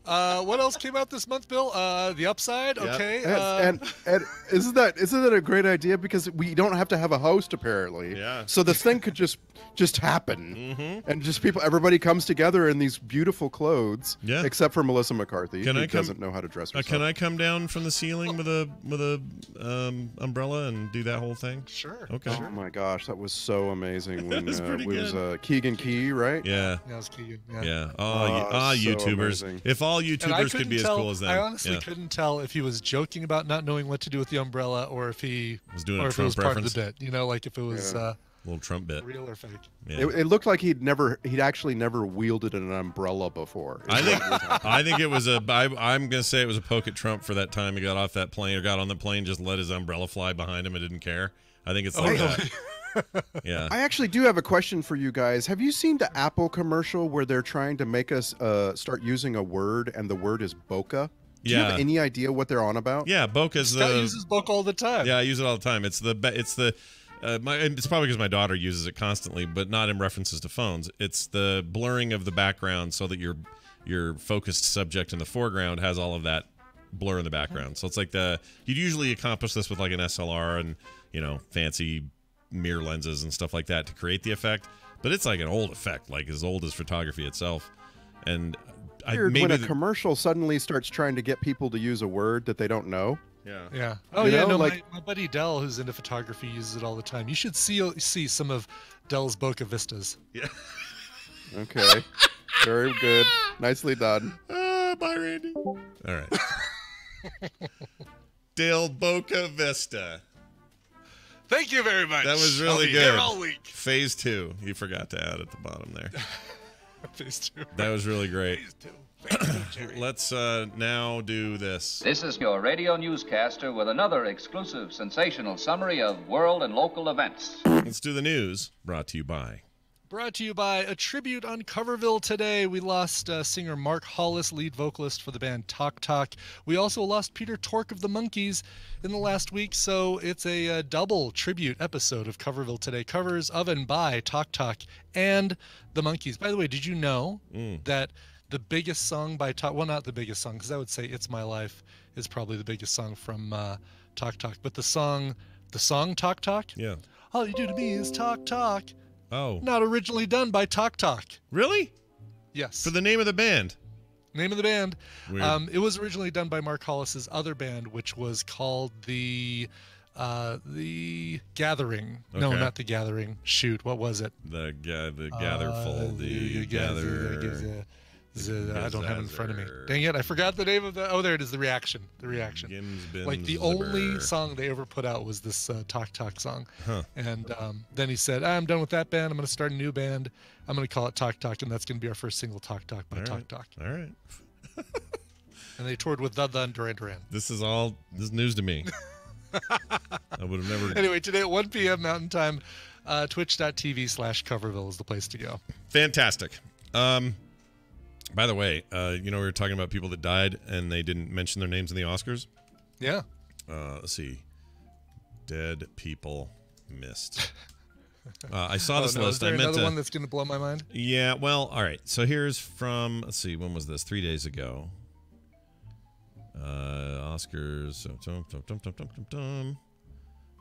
What else came out this month, Bill? The Upside. Yep. Okay. and isn't that a great idea? Because we don't have to have a host apparently. Yeah. So this thing could just happen, and just everybody comes together in these beautiful clothes. Yeah. Except for Melissa McCarthy, Can who I come- doesn't know how to dress herself. Can I come down from the ceiling with a umbrella and do that whole thing? Sure. Okay. Oh my gosh, that was so amazing when was pretty it was good. Keegan Key, right? Yeah. Yeah, it was Keegan. Yeah. Yeah. so YouTubers. amazing. If all And I YouTubers could couldn't be as tell, cool as them. I honestly yeah. couldn't tell if he was joking about not knowing what to do with the umbrella or if he Was doing a or if it Trump was part of reference. the bit. You know, like if it was Little Trump bit. real or fake. Yeah. It looked like he'd actually never wielded an umbrella before. I think it was I'm gonna say it was a poke at Trump for that time he got off that plane or got on the plane, just let his umbrella fly behind him and didn't care. I think it's like that. Yeah. I actually do have a question for you guys. Have you seen the Apple commercial where they're trying to make us start using a word and the word is bokeh? Do you have any idea what they're on about? Yeah, bokeh's Scott the uses book all the time. Yeah, I use it all the time. It's it's probably because my daughter uses it constantly, but not in references to phones. It's the blurring of the background so that your focused subject in the foreground has all of that blur in the background. So it's like you'd usually accomplish this with like an SLR and fancy mirror lenses and stuff like that to create the effect. But it's like an old effect, like as old as photography itself. And Weird when a commercial suddenly starts trying to get people to use a word that they don't know. Yeah. Yeah. Oh You yeah. know, No, like- my buddy Dell, who's into photography, uses it all the time. You should see some of Dell's Bokeh Vistas. Yeah. Okay. Very good. Nicely done. Bye, Randy. All right. Dale Boca Vista. Thank you very much. That was I'll really be good. Here all week. Phase 2. You forgot to add at the bottom there. Phase 2. That was really great. Phase 2. Thank you, Jerry. Let's now do this. This is your radio newscaster with another exclusive sensational summary of world and local events. Let's do the news. Brought to you by. Brought to you by a tribute on Coverville today. We lost singer Mark Hollis, lead vocalist for the band Talk Talk. We also lost Peter Tork of the Monkees in the last week, so it's a double tribute episode of Coverville today. Covers of and by Talk Talk and the Monkees. By the way, did you know that the biggest song by Talk, well, not the biggest song, because I would say It's My Life is probably the biggest song from Talk Talk, but the song Talk Talk? Yeah. All you do to me is talk, talk. Oh. Not originally done by Talk Talk. Really? Yes. For the name of the band. Name of the band. Weird. It was originally done by Mark Hollis's other band, which was called the Gathering. No, Okay. not the Gathering. Shoot, what was it? The Gatherful. The Gather. I don't have it in front of me. Dang it! I forgot the name of the. Oh, there it is. The Reaction. The Reaction. Gims, Bins, Like the Zipper. only song they ever put out was this Talk Talk song. Huh. And then he said, I'm done with that band. I'm going to start a new band. I'm going to call it Talk Talk, and that's going to be our first single, Talk Talk by All Talk right. Talk. All right. And they toured with The and Duran Duran. This is news to me. I would have never. Anyway, today at 1 p.m. Mountain Time, twitch.tv/Coverville is the place to go. Fantastic. By the way, we were talking about people that died and they didn't mention their names in the Oscars. Yeah. Let's see. Dead people missed. I saw this list. Is there I meant another to. one that's going to blow my mind? Yeah. Well, all right. So here's from. Let's see. When was this? 3 days ago. Oscars.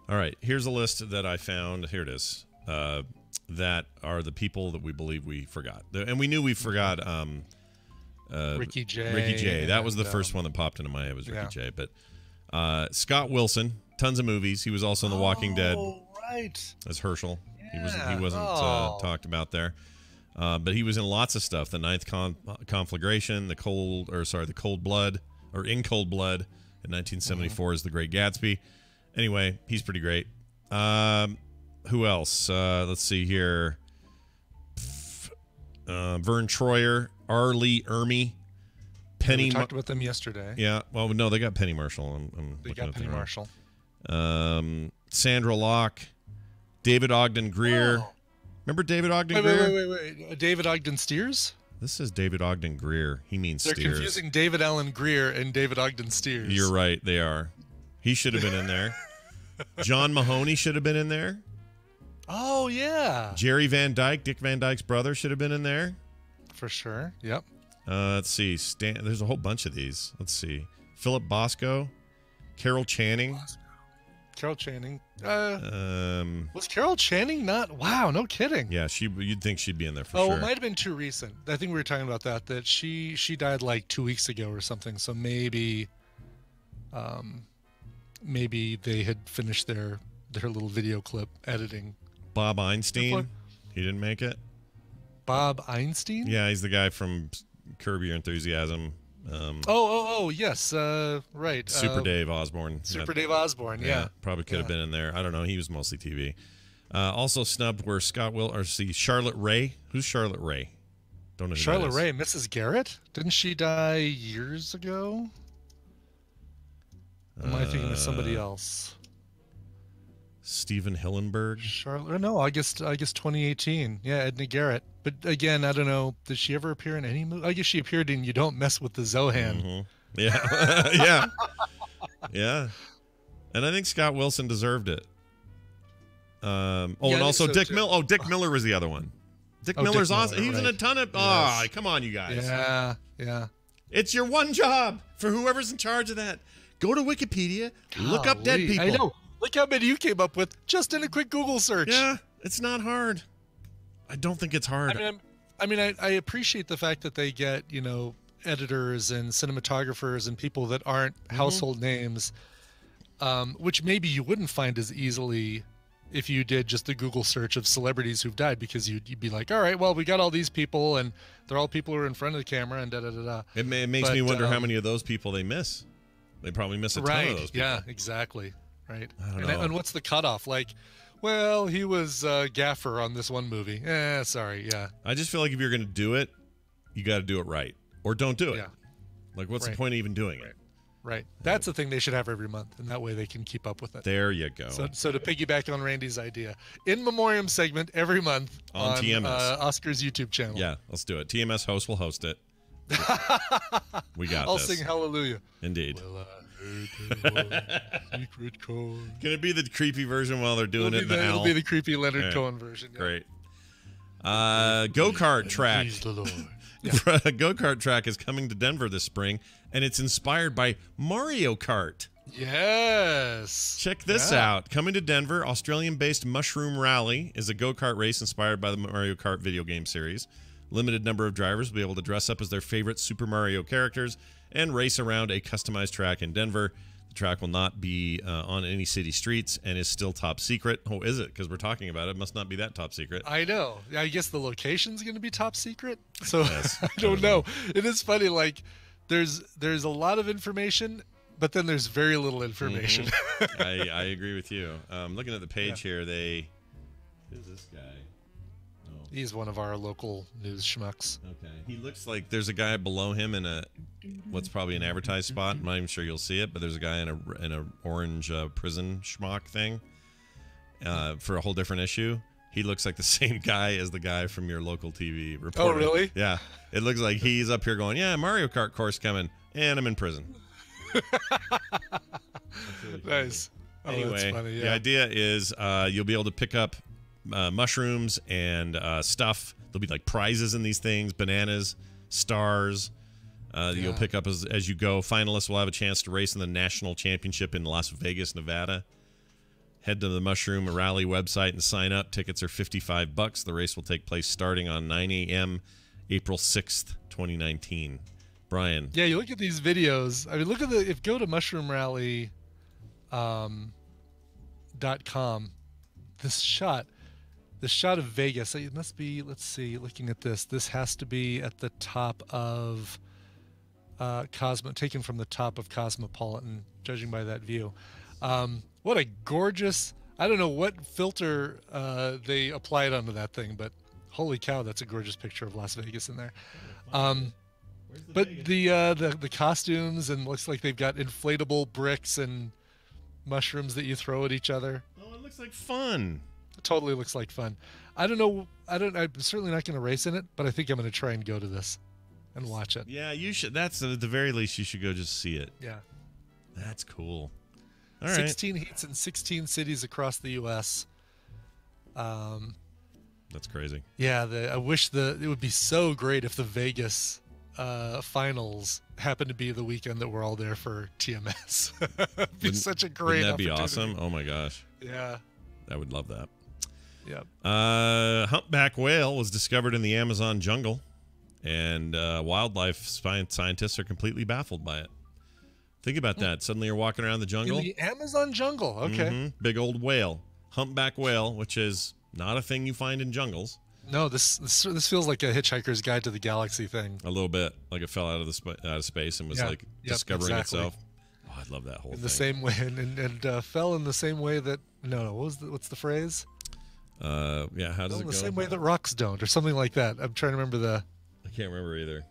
All right, here's a list that I found. Here it is. That are the people that we believe we forgot. And we knew we forgot Ricky Jay. Ricky Jay. That was the first one that popped into my head was Ricky Jay. But Scott Wilson, tons of movies. He was also in The Walking Dead. Right. As Herschel. Yeah. He wasn't talked about there. But he was in lots of stuff. The Ninth Conflagration, The Cold Blood, or In Cold Blood in 1974 is The Great Gatsby. Anyway, he's pretty great. Who else? Let's see here. Vern Troyer, R. Lee Ermey, Penny. We talked about them yesterday. Yeah. Well, no, they got Penny Marshall. They got Penny Marshall. Sandra Locke, David Ogden Greer. Oh. Remember David Ogden Greer? Wait. David Ogden Steers? This is David Ogden Greer. He means They're Steers. confusing David Allen Greer and David Ogden Steers. You're right. They are. He should have been in there. John Mahoney should have been in there. Oh, yeah. Jerry Van Dyke, Dick Van Dyke's brother, should have been in there. For sure. Yep. Let's see. There's a whole bunch of these. Let's see. Philip Bosco, Carol Channing. Carol Channing. Was Carol Channing not? Wow, no kidding. Yeah, you'd think she'd be in there for sure. sure. Oh, it might have been too recent. I think we were talking about that she died like 2 weeks ago or something. So maybe they had finished their little video clip editing. Bob Einstein. He didn't make it. Bob Einstein? Yeah, he's the guy from Curb Your Enthusiasm. Yes, right. Super Dave Osborne. Dave Osborne, yeah. Probably could have been in there. I don't know. He was mostly TV. Also snubbed were Charlotte Rae. Who's Charlotte Rae? Don't know who Charlotte that is. Rae, Mrs. Garrett? Didn't she die years ago? Am I thinking of somebody else? Stephen Hillenburg. Charlotte? No, August 2018. Yeah, Edna Garrett. But again, I don't know. Did she ever appear in any movie? I guess she appeared in You Don't Mess with the Zohan. Mm-hmm. Yeah. Yeah. Yeah. And I think Scott Wilson deserved it. And also Dick Miller. Oh, Dick Miller was the other one. Dick Miller's awesome. He was in a ton of. Oh, come on, you guys. Yeah. It's your one job for whoever's in charge of that. Go to Wikipedia, look up dead people. I know. Look how many you came up with just in a quick Google search. Yeah, it's not hard. I don't think it's hard. I appreciate the fact that they get, editors and cinematographers and people that aren't household names, which maybe you wouldn't find as easily if you did just the Google search of celebrities who've died, because you'd be like, all right, well, we got all these people and they're all people who are in front of the camera and da-da-da-da. It makes me wonder how many of those people they miss. They probably miss a ton of those people. Yeah, exactly. Right. I don't know. And what's the cutoff? Like, well, he was gaffer on this one movie. Sorry, yeah. I just feel like if you're going to do it, you got to do it right. Or don't do it. Yeah. Like, what's the point of even doing it? Right. That's the thing they should have every month, and that way they can keep up with it. There you go. So to piggyback on Randy's idea, in memoriam segment every month on TMS. Oscar's YouTube channel. Yeah, let's do it. TMS host will host it. We got I'll this. sing hallelujah. Indeed. Well, secret chord. Can it be the creepy version while they're doing it in the owl? It'll be the creepy Leonard Cohen version. Yeah. Great. Go-kart track. Praise the Lord. Go-kart track is coming to Denver this spring, and it's inspired by Mario Kart. Yes. Check this out. Coming to Denver, Australian-based Mushroom Rally is a go-kart race inspired by the Mario Kart video game series. Limited number of drivers will be able to dress up as their favorite Super Mario characters and race around a customized track in Denver. The track will not be on any city streets and is still top secret. Oh, is it? Because we're talking about it. It must not be that top secret. I know. I guess the location's going to be top secret. So I don't know. It is funny. Like, there's a lot of information, but then there's very little information. Mm-hmm. I agree with you. Looking at the page here, who's this guy? He's one of our local news schmucks. Okay. He looks like there's a guy below him in what's probably an advertised spot. I'm not even sure you'll see it, but there's a guy in a orange prison schmuck thing for a whole different issue. He looks like the same guy as the guy from your local TV reporter. Oh, really? Yeah. It looks like he's up here going, yeah, Mario Kart course coming, and I'm in prison. Nice. Anyway, that's funny, the idea is you'll be able to pick up mushrooms and stuff. There'll be like prizes in these things, bananas, stars. You'll pick up as you go. Finalists will have a chance to race in the national championship in Las Vegas, Nevada. Head to the Mushroom Rally website and sign up. Tickets are $55. The race will take place starting on 9 a.m. April 6th, 2019. Brian. Yeah, you look at these videos. I mean, look at go to mushroomrally.com. This shot of Vegas. It must be, let's see, looking at this. This has to be at the top of taken from the top of Cosmopolitan, judging by that view. What a gorgeous, I don't know what filter they applied onto that thing, but holy cow, that's a gorgeous picture of Las Vegas in there. But the costumes, and looks like they've got inflatable bricks and mushrooms that you throw at each other. Oh, it looks like fun. It totally looks like fun. I'm certainly not going to race in it, but I think I'm going to try and go to this and watch it. Yeah, you should. That's at the very least, you should go just see it. Yeah. That's cool. All right. 16 heats in 16 cities across the U.S. That's crazy. Yeah, I wish it would be so great if the Vegas finals happened to be the weekend that we're all there for TMS. It'd be such a great Wouldn't that be opportunity. awesome? Oh my gosh. Yeah. I would love that. Yep. Humpback whale was discovered in the Amazon jungle, and wildlife scientists are completely baffled by it. Think about that. Suddenly you're walking around the jungle. In the Amazon jungle. Okay. Mm-hmm. Big old whale. Humpback whale, which is not a thing you find in jungles. No, this feels like a Hitchhiker's Guide to the Galaxy thing. A little bit. Like it fell out of space and was discovering itself. Oh, I love that whole thing. In the same way, and fell in the same way that, what's the phrase? How does it go? In the same way that rocks don't, or something like that. I'm trying to remember I can't remember either.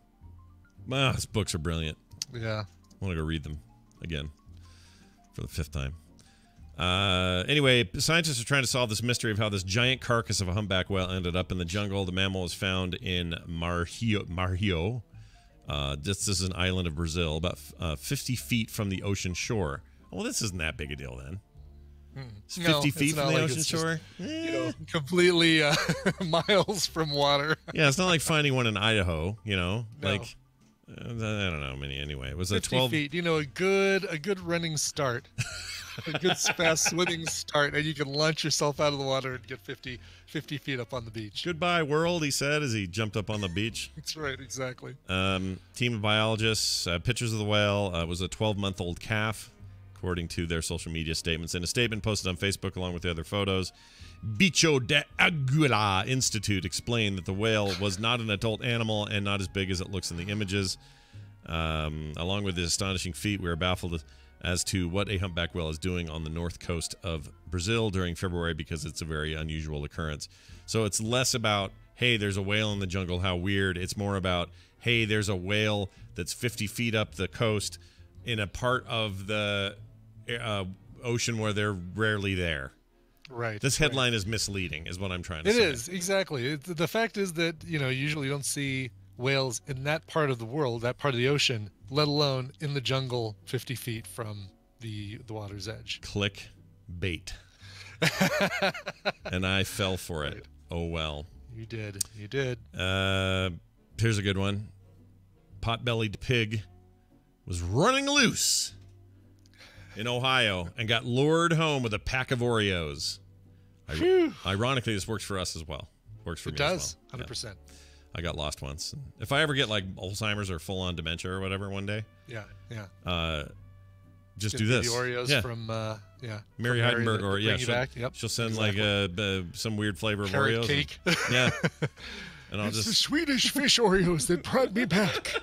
These books are brilliant. Yeah. I want to go read them again for the 5th time. Anyway, scientists are trying to solve this mystery of how this giant carcass of a humpback whale ended up in the jungle. The mammal was found in Marrio. This is an island of Brazil, about 50 feet from the ocean shore. Well, this isn't that big a deal then. It's 50 feet from the ocean shore? Completely miles from water. Yeah, it's not like finding one in Idaho, No. Like, I don't know, anyway. It was 50 a 12 feet, a good running start. A good fast swimming start, and you can launch yourself out of the water and get 50 feet up on the beach. Goodbye, world, he said as he jumped up on the beach. That's right, exactly. Team of biologists, pictures of the whale. It was a 12-month-old calf, according to their social media statements. In a statement posted on Facebook along with the other photos, Bicho de Aguila Institute explained that the whale was not an adult animal and not as big as it looks in the images. Along with the astonishing feat, we are baffled as to what a humpback whale is doing on the north coast of Brazil during February because it's a very unusual occurrence. So it's less about, hey, there's a whale in the jungle, how weird. It's more about, hey, there's a whale that's 50 feet up the coast in a part of the ocean where they're rarely there. Right. This headline is misleading, is what I'm trying to say. It is, exactly. The fact is that, usually you don't see whales in that part of the world, that part of the ocean, let alone in the jungle 50 feet from the water's edge. Click bait. And I fell for it. Right. Oh, well. You did. Here's a good one. Pot-bellied pig was running loose in Ohio and got lured home with a pack of Oreos. Ironically, this works for us as well. Works for me as well. It does, 100%. Yeah. I got lost once. If I ever get like Alzheimer's or full-on dementia or whatever one day, just do this. The Oreos from Mary Heidenberg, or Yep. She'll send like some weird flavor of carrot Oreos. Cake. Yeah, and I'll it's the Swedish fish Oreos that brought me back.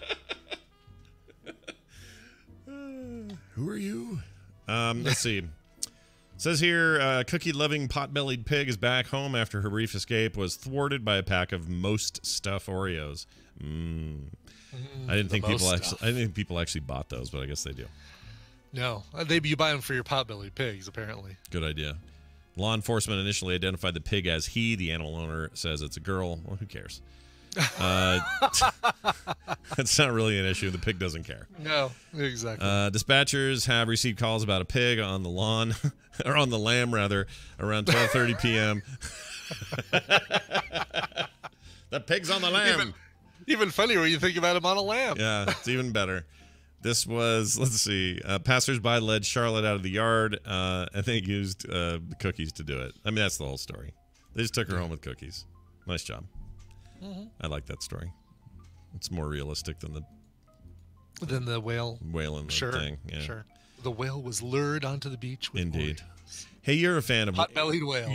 Who are you? Let's see. It says here, cookie-loving pot-bellied pig is back home after her brief escape was thwarted by a pack of Most Stuff Oreos. I didn't think people actually bought those, but I guess they do. No, you buy them for your pot-bellied pigs, apparently. Good idea. Law enforcement initially identified the pig as he. The animal owner says it's a girl. Well, who cares? That's not really an issue. The pig doesn't care. No, exactly. Dispatchers have received calls about a pig on the lawn, or on the lamb rather, around 12:30 p.m. The pig's on the lamb. Even funnier when you think about him on a lamb. Yeah, it's even better. This was, let's see, passersby led Charlotte out of the yard, and they used the cookies to do it. I mean, that's the whole story. They just took her home with cookies. Nice job. I like that story. It's more realistic than the whale in the thing. Yeah. Sure. The whale was lured onto the beach with Indeed. Oreos. Hey, you're a fan of hot-bellied whale.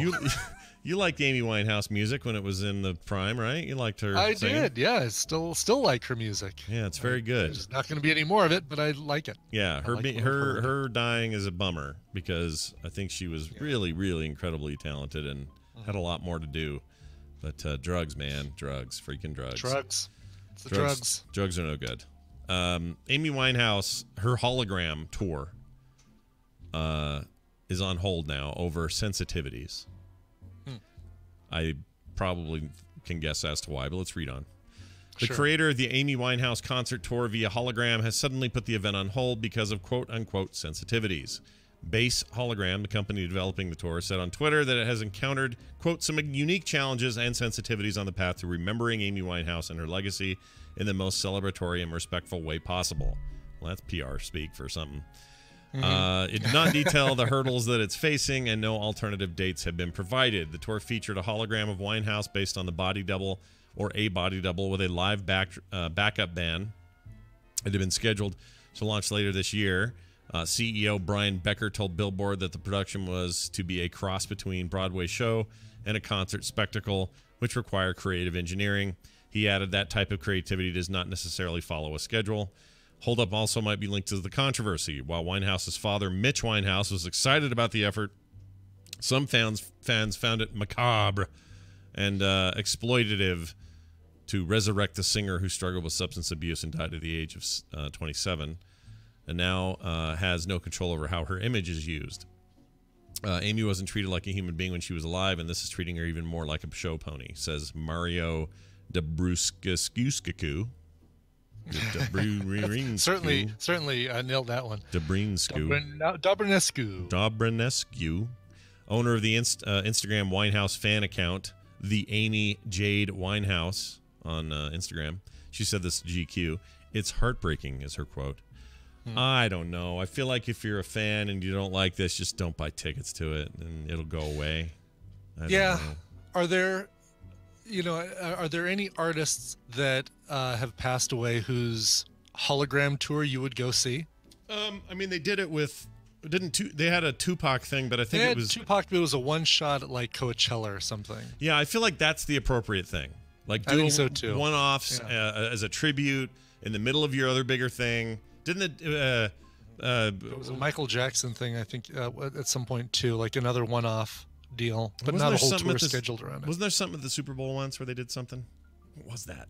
You liked Amy Winehouse music when it was in the prime, right? You liked her singing? Did, yeah. I still like her music. Yeah, it's very good. There's not going to be any more of it, but I like it. Yeah, her dying is a bummer because I think she was really, really incredibly talented and had a lot more to do. But drugs, man. Drugs. Freaking drugs. Drugs. It's the drugs. Drugs are no good. Amy Winehouse, her hologram tour is on hold now over sensitivities. I probably can guess as to why, but let's read on. The creator of the Amy Winehouse concert tour via hologram has suddenly put the event on hold because of quote-unquote sensitivities. Base Hologram, the company developing the tour, said on Twitter that it has encountered, quote, some unique challenges and sensitivities on the path to remembering Amy Winehouse and her legacy in the most celebratory and respectful way possible. Well, that's PR speak for something. It did not detail the hurdles that it's facing, and no alternative dates have been provided. The tour featured a hologram of Winehouse based on the body double or a body double with a live backup band. It had been scheduled to launch later this year. CEO Brian Becker told Billboard that the production was to be a cross between Broadway show and a concert spectacle, which require creative engineering. He added that type of creativity does not necessarily follow a schedule. Holdup also might be linked to the controversy. While Winehouse's father, Mitch Winehouse, was excited about the effort, some fans found it macabre and exploitative to resurrect the singer who struggled with substance abuse and died at the age of 27, and now has no control over how her image is used. Amy wasn't treated like a human being when she was alive, and this is treating her even more like a show pony, says Mario Dabruskisku. Certainly nailed that one. Dobrenescu, owner of the Instagram Winehouse fan account, the Amy Jade Winehouse on Instagram. She said this to GQ. It's heartbreaking, is her quote. I don't know. I feel like if you're a fan and you don't like this, just don't buy tickets to it, and it'll go away. I don't know. Are there any artists that have passed away whose hologram tour you would go see? I mean, they did it with they had a Tupac thing, but I think it was Tupac. But it was a one shot at like Coachella or something. Yeah, I feel like that's the appropriate thing. Like I think so too. One-offs as a tribute in the middle of your other bigger thing. Didn't it? It was a Michael Jackson thing, I think, at some point too, like another one-off deal, but not a whole tour scheduled around it. Wasn't there something at the Super Bowl once where they did something? What was that?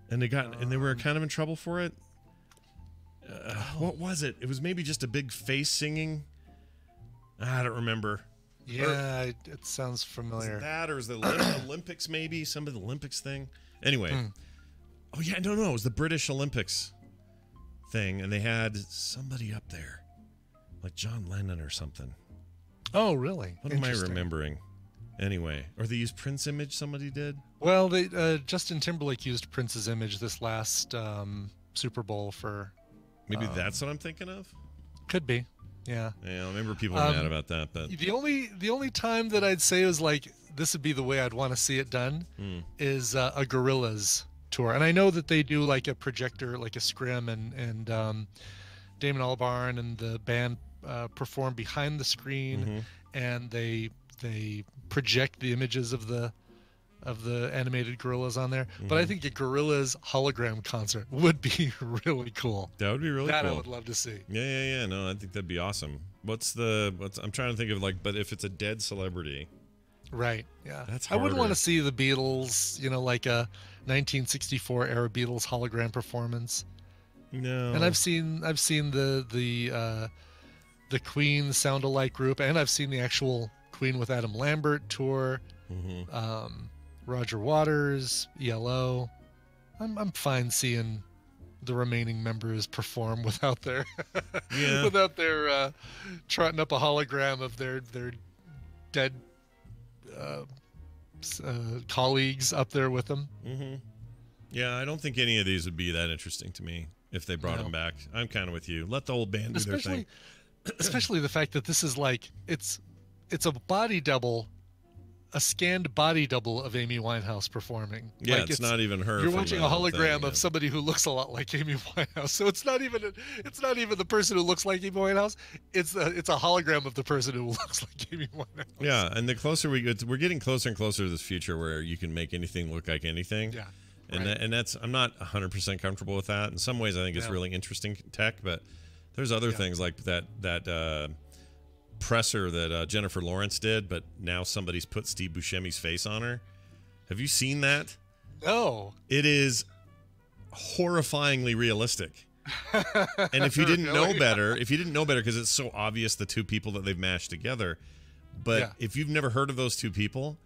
And they were kind of in trouble for it. What was it? It was maybe just a big face singing. I don't remember. Yeah, it sounds familiar. Was it that, or was it the Olympics? Maybe some of the Olympics thing. Anyway, oh yeah, no, it was the British Olympics thing, and they had somebody up there, like John Lennon or something. Oh, really? What am I remembering? Anyway, or they used Prince image. Somebody did. Well, Justin Timberlake used Prince's image this last Super Bowl for. Maybe that's what I'm thinking of. Could be. Yeah. Yeah, I remember people were mad about that, but the only time that I'd say was like this would be the way I'd want to see it done is a Gorillaz tour, and I know that they do like a projector, like a scrim, and Damon Albarn and the band perform behind the screen, and they project the images of the animated gorillas on there. But I think a Gorillaz hologram concert would be really cool. That would be really cool. That I would love to see. Yeah. No, I think that'd be awesome. I'm trying to think of but if it's a dead celebrity. Right. Yeah. That's harder. I wouldn't want to see the Beatles, like a 1964 era Beatles hologram performance. No. And I've seen the Queen sound-alike group, and I've seen the actual Queen with Adam Lambert tour. Roger Waters, ELO. I'm fine seeing the remaining members perform without their trotting up a hologram of their dead colleagues up there with them. Yeah, I don't think any of these would be that interesting to me. if they brought him back. I'm kind of with you. Let the old band do their thing. Especially the fact that this is like it's a body double, a scanned body double of Amy Winehouse performing. Yeah, like it's not even her. You're from watching the a hologram thing, of somebody who looks a lot like Amy Winehouse. So it's not even the person who looks like Amy Winehouse. It's a hologram of the person who looks like Amy Winehouse. Yeah, and the closer we're getting closer and closer to this future where you can make anything look like anything. Yeah. And right. that's I'm not 100% comfortable with that. In some ways, I think it's really interesting tech, but there's other things like that presser that Jennifer Lawrence did, but now somebody's put Steve Buscemi's face on her. Have you seen that? No. It is horrifyingly realistic. And if you didn't know better, because it's so obvious the two people that they've mashed together, but if you've never heard of those two people,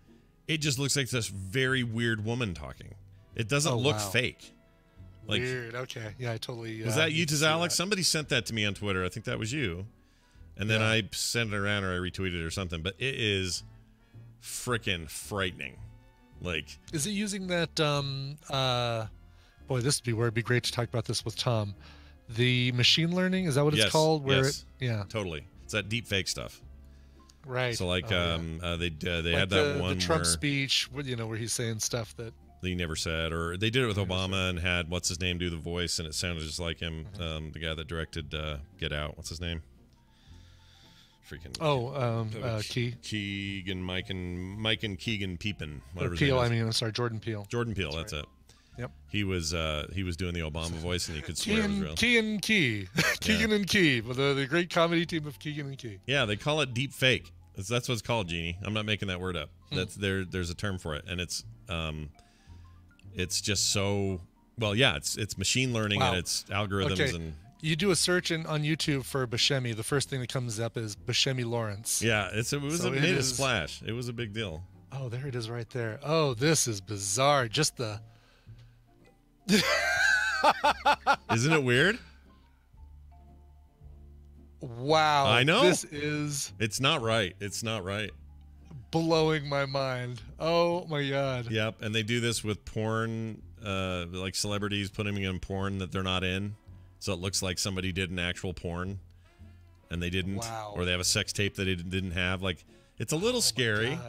it just looks like this very weird woman talking. It doesn't look fake. Like, weird. Okay. Yeah, I totally. Was that you, Alex? Somebody sent that to me on Twitter. I think that was you. And then I sent it around or I retweeted it or something. But it is freaking frightening. Like, is it using that? Boy, this would be where it'd be great to talk about this with Tom. The machine learning, is that what it's called? Where totally. It's that deep fake stuff. Right. So like, they like had that one the Trump where, speech, where he's saying stuff that he never said, or they did it with Obama and had what's his name do the voice, and it sounded just like him. The guy that directed Get Out. What's his name? Freaking Mike and Keegan Peepin. Peele. I mean, I'm sorry, Jordan Peele. Jordan Peele. That's it. Yep. He was doing the Obama voice, and he could swear it was real. Keegan and Key, the great comedy team of Keegan and Key. Yeah, they call it deep fake. That's what it's called, Jeannie. I'm not making that word up. That's there's a term for it, and it's just so it's machine learning and it's algorithms and. You do a search on YouTube for Buscemi. The first thing that comes up is Buscemi Lawrence. Yeah, it made a splash. It was a big deal. Oh, there it is right there. Oh, this is bizarre. Just the. Isn't it weird? Wow. I know. It's not right. It's not right. Blowing my mind. Oh my God. Yep. And they do this with porn, like celebrities putting in porn that they're not in. So it looks like somebody did an actual porn and they didn't. Wow. Or they have a sex tape that they didn't have. Like, it's a little scary.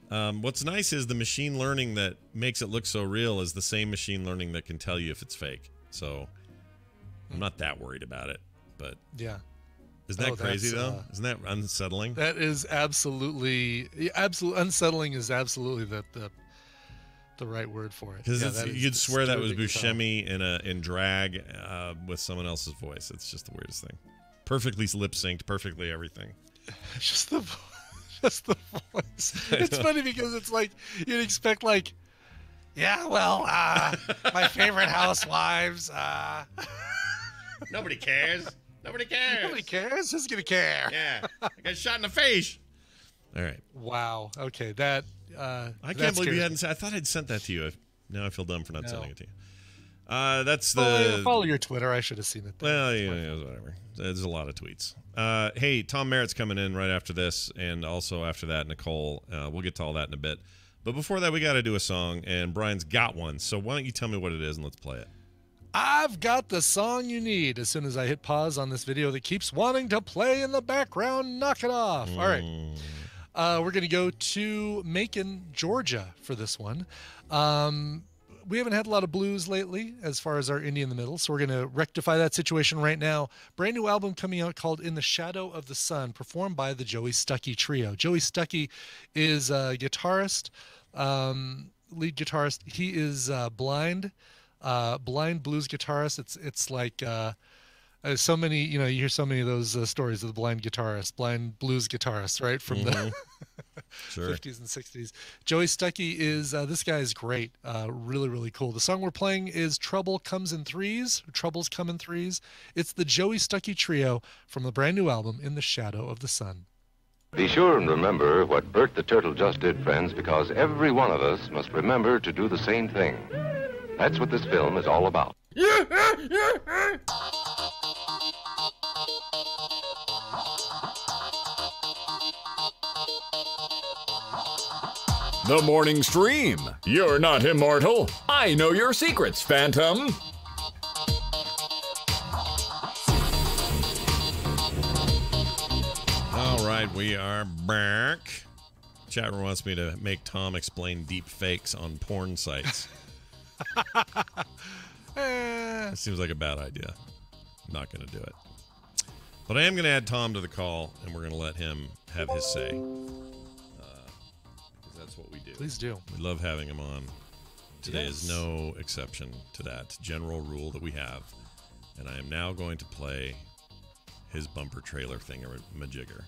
What's nice is the machine learning that makes it look so real is the same machine learning that can tell you if it's fake. So I'm not that worried about it. But yeah. Isn't that crazy, though? Isn't that unsettling? That is absolutely unsettling is absolutely the right word for it. Because you'd swear that was Buscemi in drag with someone else's voice. It's just the weirdest thing. Perfectly lip synced, perfectly everything. Just the voice. It's funny because it's like you'd expect my favorite housewives. Nobody cares. Nobody cares. Who's gonna care? Yeah, I got shot in the face. All right. Wow. Okay. That. I can't believe you hadn't. I thought I'd sent that to you. Now I feel dumb for not sending it to you. That's follow your Twitter. I should have seen it. Well, whatever. There's a lot of tweets. Hey, Tom Merritt's coming in right after this, and also after that, Nicole. We'll get to all that in a bit. But before that, we got to do a song, and Brian's got one. So why don't you tell me what it is, and let's play it. I've got the song you need. As soon as I hit pause on this video that keeps wanting to play in the background, knock it off. All right. We're going to go to Macon, Georgia for this one. We haven't had a lot of blues lately as far as our indie in the middle, so we're going to rectify that situation right now. Brand new album coming out called In the Shadow of the Sun, performed by the Joey Stuckey Trio. Joey Stuckey is a guitarist, lead guitarist. He is blind blues guitarist. It's like... so many, you hear so many of those stories of the blind blues guitarists, right? From the 50s and 60s. Joey Stuckey is, this guy is great. Really, really cool. The song we're playing is Troubles Come in Threes. It's the Joey Stuckey Trio from the brand new album, In the Shadow of the Sun. Be sure and remember what Bert the Turtle just did, friends, because every one of us must remember to do the same thing. That's what this film is all about. The Morning Stream. You're not immortal. I know your secrets, Phantom. We are back. Chat room wants me to make Tom explain deep fakes on porn sites. It seems like a bad idea. I'm not going to do it. But I am going to add Tom to the call, and we're going to let him have his say. Because that's what we do. Please do. We love having him on. Today is no exception to that general rule that we have. And I am now going to play his bumper trailer thingamajigger.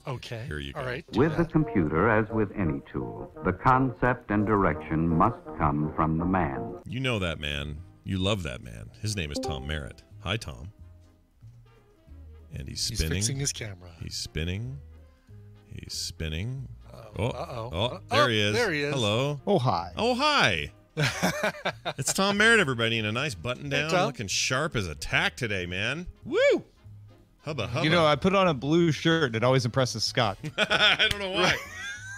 Okay. Here you go. All right. With the computer, as with any tool, the concept and direction must come from the man. You know that man. You love that man. His name is Tom Merritt. Hi, Tom. And he's spinning. He's fixing his camera. He's spinning. He's spinning. Uh-oh. There he is. There he is. Hello. Oh, hi. Oh, hi. It's Tom Merritt, everybody, in a nice button down, Tom. looking sharp as a tack today, man. Woo! Hubba, hubba. You know, I put on a blue shirt. It always impresses Scott. I don't know why.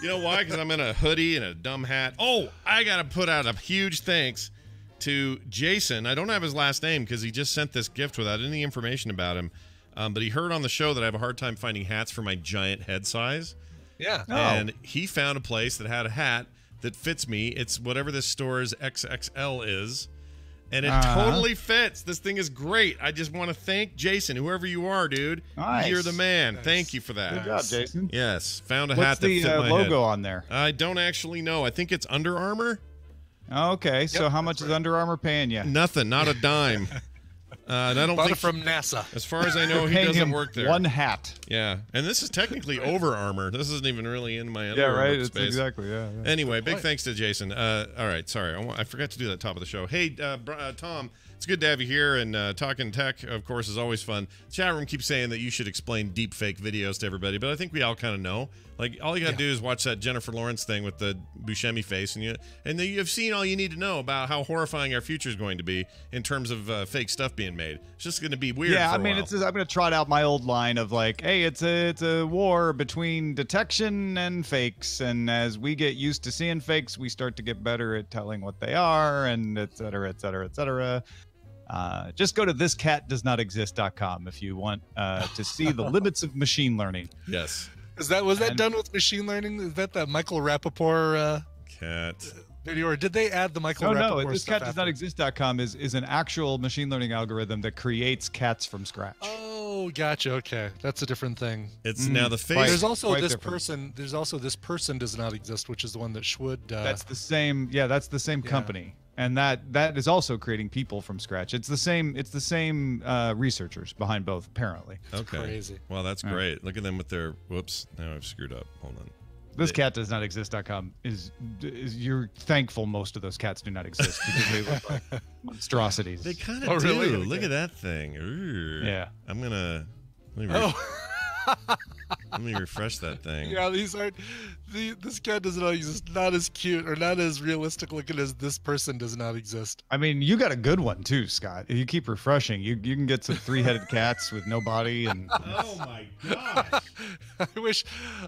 You know why? Because I'm in a hoodie and a dumb hat. Oh, I got to put out a huge thanks to Jason. I don't have his last name because he just sent this gift without any information about him. But he heard on the show that I have a hard time finding hats for my giant head size. Yeah. And he found a place that had a hat that fits me. It's whatever this store's XXL is. And it totally fits. This thing is great. I just want to thank Jason, whoever you are, dude. Nice. You're the man. Nice. Thank you for that. Good job, Jason. Yes. Found a What's hat that the fit my logo head. on there? I don't actually know. I think it's Under Armour. Okay, so how much is Under Armour paying you? Nothing. Not a dime. And I don't Bought think it from NASA. as far as I know, he Paying doesn't him work there. one hat. Yeah. And this is technically Over Armour. This isn't even really in my Under Yeah, Armour right. It's space. exactly. Yeah. Anyway, big thanks to Jason. All right, sorry, I forgot to do that top of the show. Hey, Tom, it's good to have you here, and talking tech, of course, is always fun. Chat room keeps saying that you should explain deep fake videos to everybody, but I think we all kind of know. Like, all you got to do is watch that Jennifer Lawrence thing with the Buscemi face, and you've seen all you need to know about how horrifying our future is going to be in terms of fake stuff being made. It's just going to be weird. Yeah, for I a mean, while. I'm going to trot out my old line of like, hey, it's a war between detection and fakes, and as we get used to seeing fakes, we start to get better at telling what they are, and et cetera, et cetera, et cetera. Just go to thiscatdoesnotexist.com if you want to see the limits of machine learning. Yes. Was that done with machine learning? Is that Michael Rappaport Cat video, or did they add the Michael Rappaport No, stuff after? thiscatdoesnotexist.com is an actual machine learning algorithm that creates cats from scratch. Oh, gotcha. Okay, that's a different thing. It's now the face. There's also quite this different. person. There's also this person does not exist, which is the one that Schwood. That's the same. Yeah, that's the same company, and that is also creating people from scratch. It's the same. It's the same researchers behind both, apparently. Okay. crazy. Well, that's great. Look at them with their. Whoops. Now I've screwed up. Hold on. Thiscatdoesnotexist.com is you're thankful most of those cats do not exist because they look like monstrosities. They kind of Oh, do. really? Look at that thing. Ooh. Yeah. I'm gonna. Let me refresh that thing. Yeah, these aren't. This cat does not exist. Not as cute or not as realistic looking as this person does not exist. I mean, you got a good one too, Scott. If you keep refreshing, you can get some three-headed cats with no body and. Oh my gosh.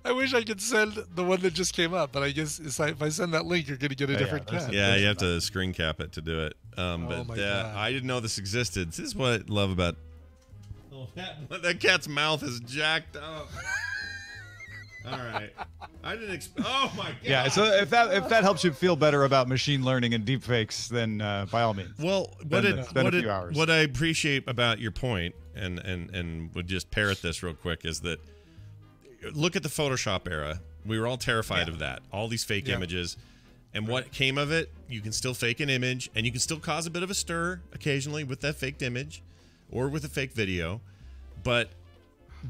I wish I could send the one that just came up, but I guess if I send that link, you're gonna get a different cat. Yeah, you have to screen cap it to do it. my But God. I didn't know this existed. This is what I love about. Oh, that cat's mouth is jacked up. All right. I didn't expect. Oh my god. Yeah, so if that helps you feel better about machine learning and deepfakes, then by all means. Well, Spend a few hours. what I appreciate about your point, and would just parrot this real quick, is that look at the Photoshop era. We were all terrified of that. All these fake images. And what came of it, you can still fake an image, and you can still cause a bit of a stir occasionally with that faked image or with a fake video. But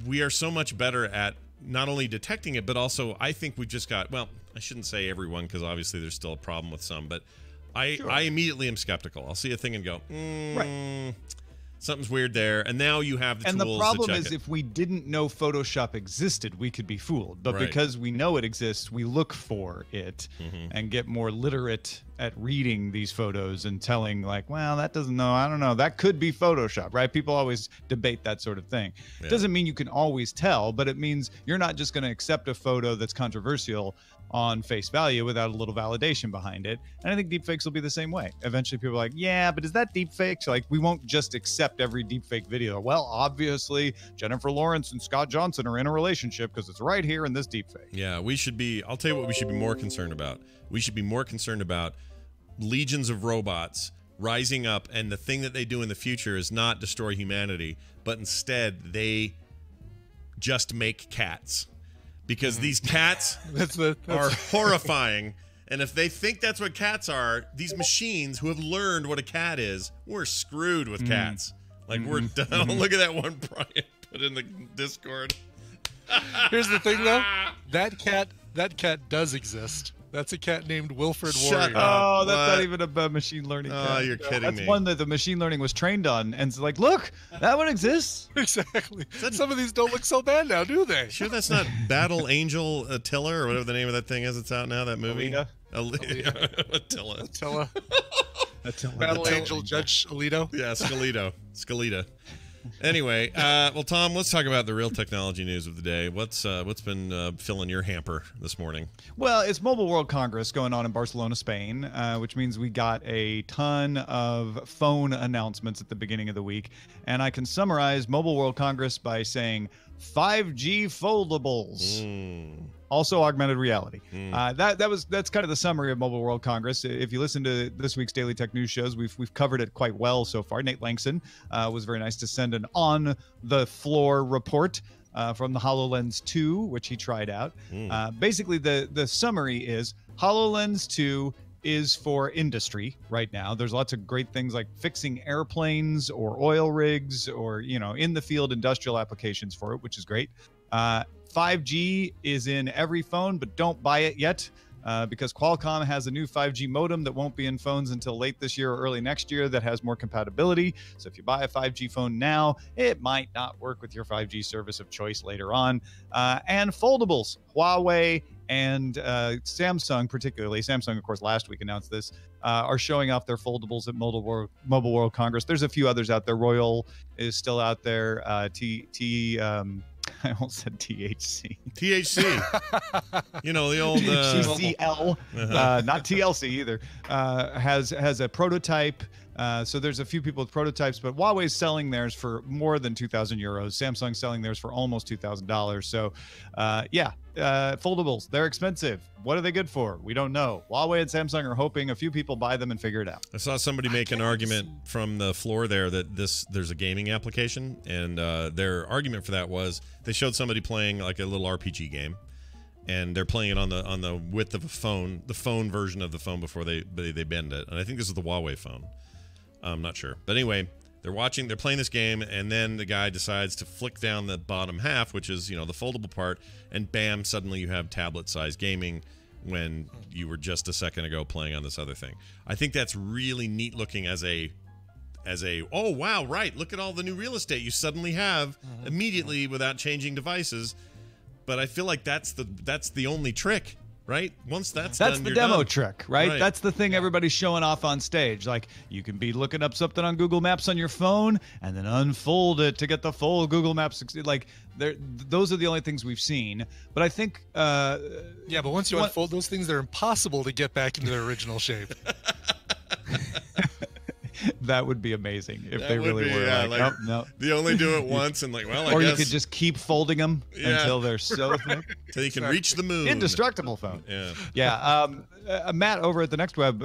we are so much better at not only detecting it, but also I think we just got, well, I shouldn't say everyone because obviously there's still a problem with some, but I immediately am skeptical. I'll see a thing and go, something's weird there. And now you have the And tools the problem to check is it. if we didn't know Photoshop existed, we could be fooled. But Right. because we know it exists, we look for it and get more literate at reading these photos and telling like, well, that doesn't know. I don't know. That could be Photoshop, right? People always debate that sort of thing. Yeah. Doesn't mean you can always tell, but it means you're not just going to accept a photo that's controversial on face value without a little validation behind it. And I think deepfakes will be the same way. Eventually people are like, yeah, but is that deepfake? So like, we won't just accept accept every deepfake video. Well, obviously, Jennifer Lawrence and Scott Johnson are in a relationship because it's right here in this deepfake. Yeah, I'll tell you what we should be more concerned about. We should be more concerned about legions of robots rising up, and the thing that they do in the future is not destroy humanity, but instead they just make cats. Because these cats are horrifying. And if they think that's what cats are, these machines who have learned what a cat is, we're screwed with cats. Like, we're done. Look at that one Brian put in the Discord. Here's the thing, though. That cat does exist. That's a cat named Wilfred Warrior. Oh, that's not even a machine learning cat. Oh, you're kidding me. That's one that the machine learning was trained on. And it's like, look, that one exists. Exactly. Some of these don't look so bad now, do they? Sure that's not Battle Angel Attila or whatever the name of that thing is that's out now, that movie? Attila. Battle Angel Judge Alito. Yeah, Scalito. Anyway, well, Tom, let's talk about the real technology news of the day. What's been filling your hamper this morning? Well, it's Mobile World Congress going on in Barcelona, Spain, which means we got a ton of phone announcements at the beginning of the week. And I can summarize Mobile World Congress by saying 5G foldables. Also augmented reality. That's kind of the summary of Mobile World Congress. If you listen to this week's Daily Tech News shows, we've covered it quite well so far. Nate Langston was very nice to send an on-the-floor report from the HoloLens 2, which he tried out. Basically, the summary is HoloLens 2 is for industry right now. There's lots of great things like fixing airplanes or oil rigs or, in the field industrial applications for it, which is great. 5G is in every phone, but don't buy it yet because Qualcomm has a new 5G modem that won't be in phones until late this year or early next year that has more compatibility. So if you buy a 5G phone now, it might not work with your 5G service of choice later on. And foldables, Huawei and Samsung particularly. Samsung, of course, last week announced this, are showing off their foldables at Mobile World Congress. There's a few others out there. Royal is still out there. I almost said THC. THC. The old TCL, not TLC either. Has a prototype. So there's a few people with prototypes, but Huawei's selling theirs for more than 2,000 euros. Samsung's selling theirs for almost $2,000. So, foldables, they're expensive. What are they good for? We don't know. Huawei and Samsung are hoping a few people buy them and figure it out. I saw somebody make an argument from the floor there that there's a gaming application, and their argument for that was they showed somebody playing like a little RPG game, and they're playing it on the width of a phone, the phone version of the phone before they bend it. And I think this is the Huawei phone. I'm not sure. But anyway, they're playing this game, and then the guy decides to flick down the bottom half, which is, the foldable part, and bam, suddenly you have tablet-sized gaming when you were just a second ago playing on this other thing. I think that's really neat looking as a oh, wow, right, look at all the new real estate you suddenly have immediately without changing devices. But I feel like that's the only trick. Right? Once that's done, the demo done. trick, right? That's the thing everybody's showing off on stage. Like, you can be looking up something on Google Maps on your phone and then unfold it to get the full Google Maps. Like, those are the only things we've seen. But I think... but once you unfold those things, they're impossible to get back into their original shape. That would be amazing if they really were. Yeah, like, no. They only do it once and like, well, I or guess. you could just keep folding them until they're so thick. Until you can reach the moon. Indestructible phone. Yeah. Yeah. Matt over at the Next Web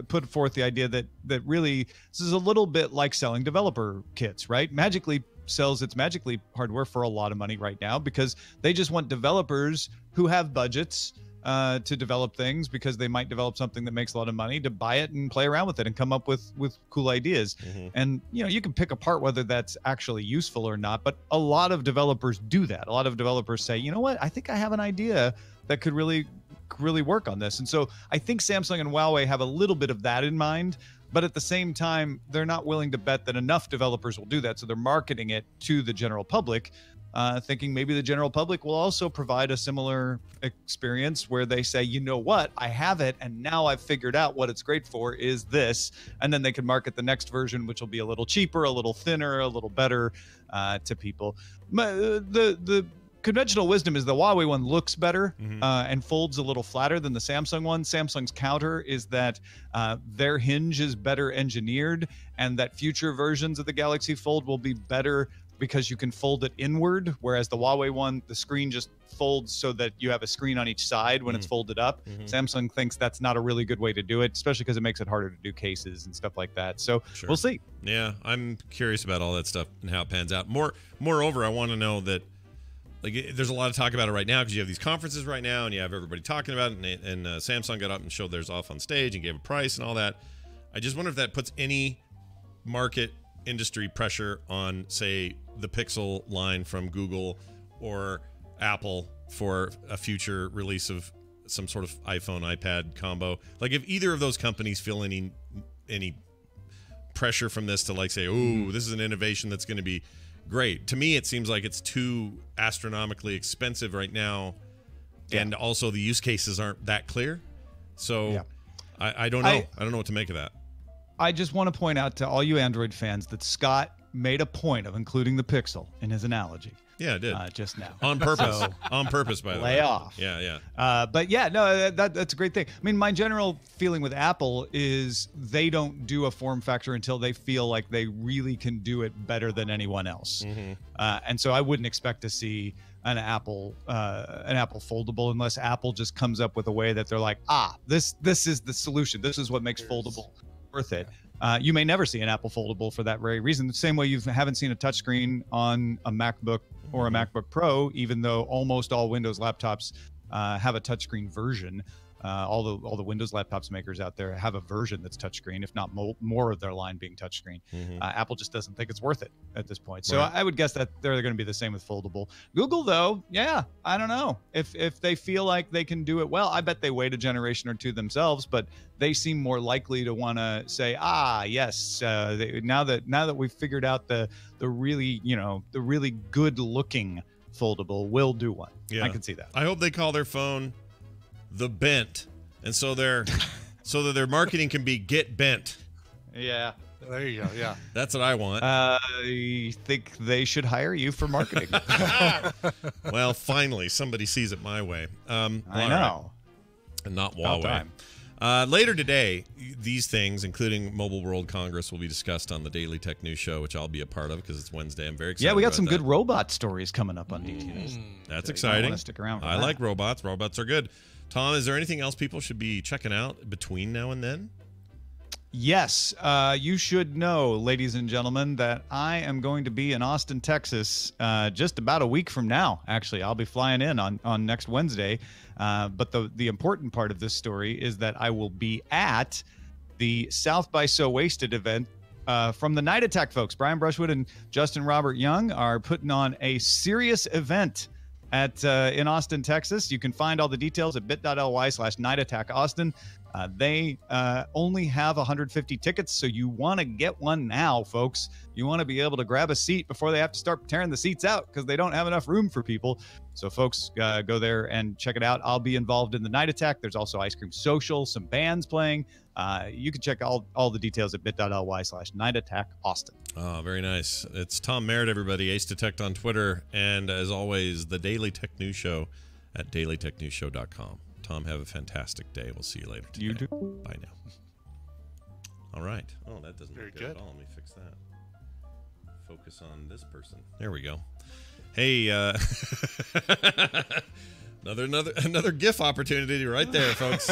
put forth the idea that really this is a little bit like selling developer kits, right? Magically sells its Magically hardware for a lot of money right now because they just want developers who have budgets to develop things because they might develop something that makes a lot of money to buy it and play around with it and come up with cool ideas. And, you can pick apart whether that's actually useful or not, but a lot of developers do that. A lot of developers say, you know what, I think I have an idea that could really work on this. And so I think Samsung and Huawei have a little bit of that in mind, but at the same time, they're not willing to bet that enough developers will do that. So they're marketing it to the general public, thinking maybe the general public will also provide a similar experience where they say, you know what, I have it, and now I've figured out what it's great for is this, and then they can market the next version, which will be a little cheaper, a little thinner, a little better to people. The conventional wisdom is the Huawei one looks better and folds a little flatter than the Samsung one. Samsung's counter is that their hinge is better engineered, and that future versions of the Galaxy Fold will be better because you can fold it inward, whereas the Huawei one, the screen just folds so that you have a screen on each side when it's folded up. Samsung thinks that's not a really good way to do it, especially because it makes it harder to do cases and stuff like that. So we'll see. Yeah, I'm curious about all that stuff and how it pans out. Moreover, I want to know that, like, there's a lot of talk about it right now because you have these conferences right now and you have everybody talking about it, and Samsung got up and showed theirs off on stage and gave a price and all that. I just wonder if that puts any market industry pressure on, say, the Pixel line from Google or Apple for a future release of some sort of iPhone, iPad combo. Like, if either of those companies feel any pressure from this to, like, say, oh, this is an innovation that's going to be great. To me, it seems like it's too astronomically expensive right now, and also the use cases aren't that clear. So I don't know. I don't know what to make of that. I just want to point out to all you Android fans that Scott made a point of including the Pixel in his analogy. Yeah, I did. Just now. On purpose. On purpose, by the way. Lay off. Yeah. But yeah, no, that's a great thing. I mean, my general feeling with Apple is they don't do a form factor until they feel like they really can do it better than anyone else. And so I wouldn't expect to see an Apple foldable unless Apple just comes up with a way that they're like, this is the solution. This is what makes foldable worth it. You may never see an Apple foldable for that very reason. The same way you haven't seen a touchscreen on a MacBook or a MacBook Pro, even though almost all Windows laptops have a touchscreen version. All the Windows laptops makers out there have a version that's touchscreen, if not more of their line being touchscreen. Apple just doesn't think it's worth it at this point. So I would guess that they're going to be the same with foldable. Google, though, I don't know. If they feel like they can do it well, I bet they wait a generation or two themselves, but they seem more likely to want to say, yes, now that we've figured out the really good looking foldable, we'll do one. I can see that. I hope they call their phone the Bent, and so that their marketing can be Get Bent. Yeah. There you go. Yeah. That's what I want. I think they should hire you for marketing. Well, finally, somebody sees it my way. I know. Right. And not Huawei. Later today, these things, including Mobile World Congress, will be discussed on the Daily Tech News Show, which I'll be a part of because it's Wednesday. I'm very excited. Yeah, we got some that. good robot stories coming up on DTNS. That's so exciting. Want to stick around for I that. like robots. Robots are good. Tom, is there anything else people should be checking out between now and then? Yes, you should know, ladies and gentlemen, that I am going to be in Austin, Texas, just about a week from now. Actually, I'll be flying in on next Wednesday. But the important part of this story is that I will be at the South by So Wasted event from the Night Attack folks. Brian Brushwood and Justin Robert Young are putting on a serious event in Austin, Texas. You can find all the details at bit.ly/nightattackAustin. They only have 150 tickets, so you want to get one now, folks. You want to be able to grab a seat before they have to start tearing the seats out because they don't have enough room for people. So, folks, go there and check it out. I'll be involved in the Night Attack. There's also Ice Cream Social, some bands playing. You can check all the details at bit.ly/nightattackAustin. Oh, very nice. It's Tom Merritt, everybody. Ace Detect on Twitter. And as always, the Daily Tech News Show at dailytechnewsshow.com. Tom, have a fantastic day. We'll see you later today. You too. Bye now. All right. Oh, that doesn't Very look good. at all. Let me fix that. Focus on this person. There we go. Hey, another GIF opportunity right there, folks.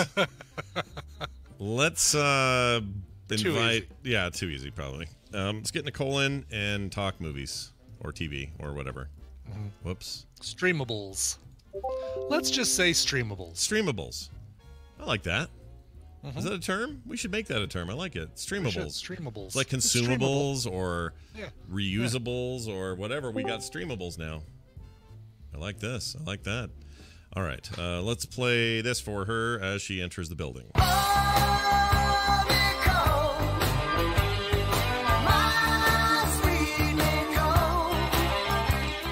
Let's invite. Yeah, too easy probably. Let's get Nicole in and talk movies or TV or whatever. Whoops. Streamables. Let's just say streamables. Streamables. I like that. Is that a term? We should make that a term. I like it. Streamables. Streamables. It's like consumables or reusables or whatever. We got streamables now. I like this. I like that. All right. Let's play this for her as she enters the building.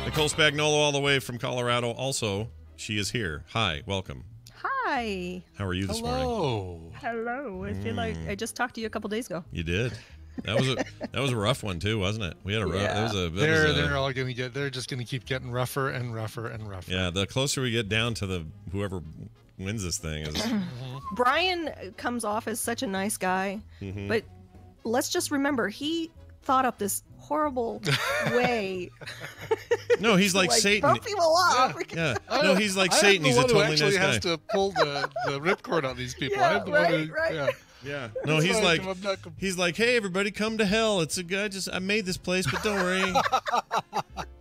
Nicole Spagnuolo all the way from Colorado. Also, she is here. Hi. Welcome. Hi. How are you this morning? Hello. I feel like I just talked to you a couple days ago. You did? That was a rough one too, wasn't it? We had a rough. Yeah. They're all gonna get. They're just gonna keep getting rougher and rougher and rougher. Yeah, the closer we get down to the whoever wins this thing is. Brian comes off as such a nice guy, but let's just remember he thought up this horrible way. No, he's like Satan. Bump people off. Yeah. No, he's like Satan. He's a totally nice guy. Actually has to pull the ripcord on these people. Yeah, I'm the one who, right. Yeah. No, he's like, hey, everybody, come to hell. It's a guy. I made this place, but don't worry.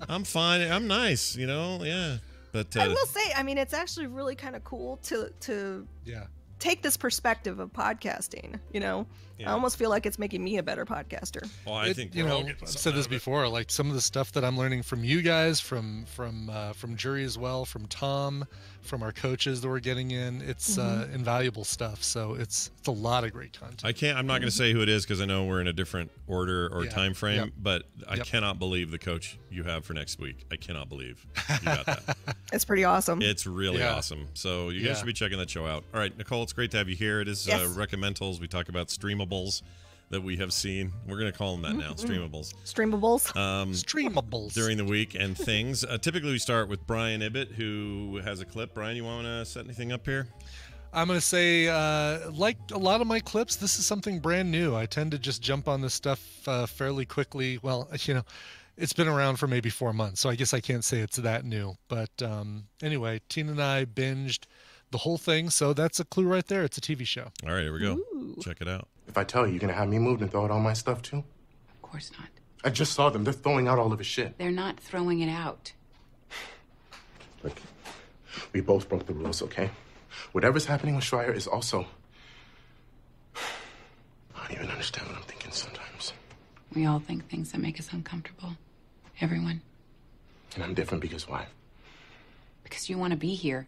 I'm fine. I'm nice. Yeah. But I will say, I mean, it's actually really kind of cool to take this perspective of podcasting. I almost feel like it's making me a better podcaster. Well, I think I've said this before. Like some of the stuff that I'm learning from you guys, from Jury as well, from Tom, from our coaches that we're getting in, it's invaluable stuff. So it's a lot of great content. I'm not going to say who it is because I know we're in a different order or time frame. But I cannot believe the coach you have for next week. I cannot believe you got that. It's pretty awesome. It's really awesome. So you guys should be checking that show out. All right, Nicole, it's great to have you here. It is Recommendals. We talk about streamables that we have seen. We're going to call them that now, streamables. Streamables. Streamables. During the week and things. Typically, we start with Brian Ibbett, who has a clip. Brian, you want to set anything up here? I'm going to say, like a lot of my clips, this is something brand new. I tend to just jump on this stuff fairly quickly. Well, it's been around for maybe 4 months, so I guess I can't say it's that new. But anyway, Tina and I binged the whole thing, so that's a clue right there. It's a TV show. All right, here we go. Ooh. Check it out. If I tell you, you're gonna have me moved and throw out all my stuff too? Of course not. I just saw them. They're throwing out all of his shit. They're not throwing it out. Look, we both broke the rules, okay? Whatever's happening with Schreier is also... I don't even understand what I'm thinking sometimes. We all think things that make us uncomfortable. Everyone. And I'm different because why? Because you want to be here.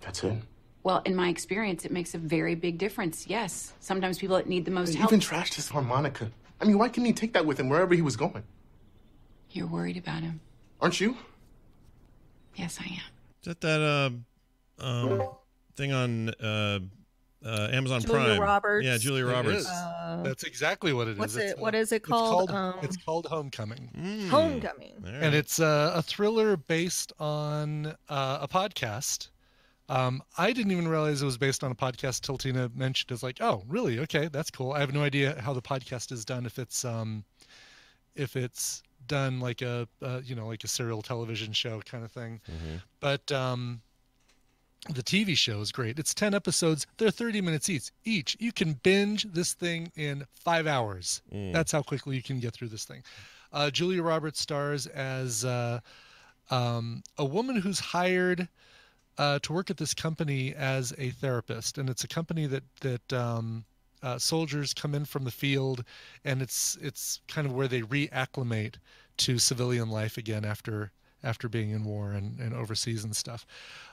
That's it? Well, in my experience, it makes a very big difference. Yes. Sometimes people that need the most help. Even trashed his harmonica. I mean, why couldn't he take that with him wherever he was going? You're worried about him. Aren't you? Yes, I am. Is that thing on Amazon Julia Prime? Roberts. Yeah, Julia Roberts. That's exactly what it is. What is it called? It's called Homecoming. Homecoming. And it's a thriller based on a podcast. I didn't even realize it was based on a podcast till Tina mentioned it. It's like, oh, really? Okay, that's cool. I have no idea how the podcast is done. If it's done like a serial television show kind of thing. But the TV show is great. It's 10 episodes. They're 30 minutes each. You can binge this thing in 5 hours. That's how quickly you can get through this thing. Julia Roberts stars as a woman who's hired to work at this company as a therapist, and it's a company that soldiers come in from the field, and it's kind of where they reacclimate to civilian life again after being in war and overseas and stuff.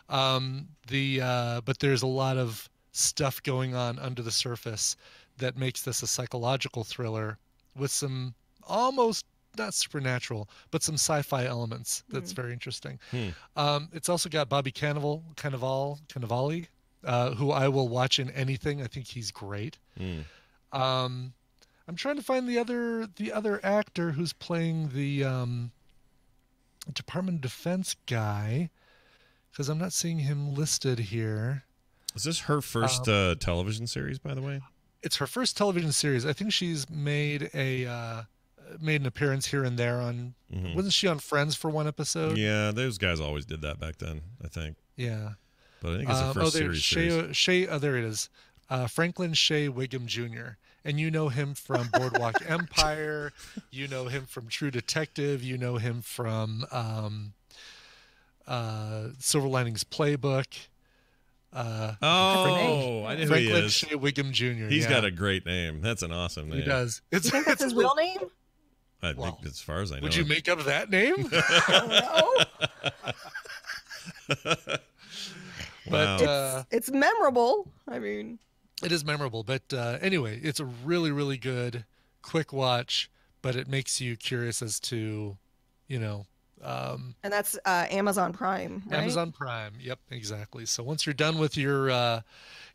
But there's a lot of stuff going on under the surface that makes this a psychological thriller with some almost not supernatural, but some sci-fi elements. That's very interesting. It's also got Bobby Cannavale, who I will watch in anything. I think he's great. I'm trying to find the other actor who's playing the Department of Defense guy, because I'm not seeing him listed here. Is this her first television series, by the way? It's her first television series. I think she's made an appearance here and there on. Wasn't she on Friends for one episode? Yeah, those guys always did that back then, I think. Yeah. But I think it's the first series. There it is. Franklin Shea Wiggum Jr. And you know him from Boardwalk Empire. You know him from True Detective. You know him from Silver Linings Playbook. I know who he Franklin is. Shea Wiggum Jr. He's got a great name. That's an awesome name. He does. You think that's his real name? I think, as far as I know. Would you make up that name? But it's memorable. I mean, it is memorable. But anyway, it's a really, really good, quick watch. But it makes you curious as to, And that's Amazon Prime, right? Amazon Prime. Yep, exactly. So once you're done with your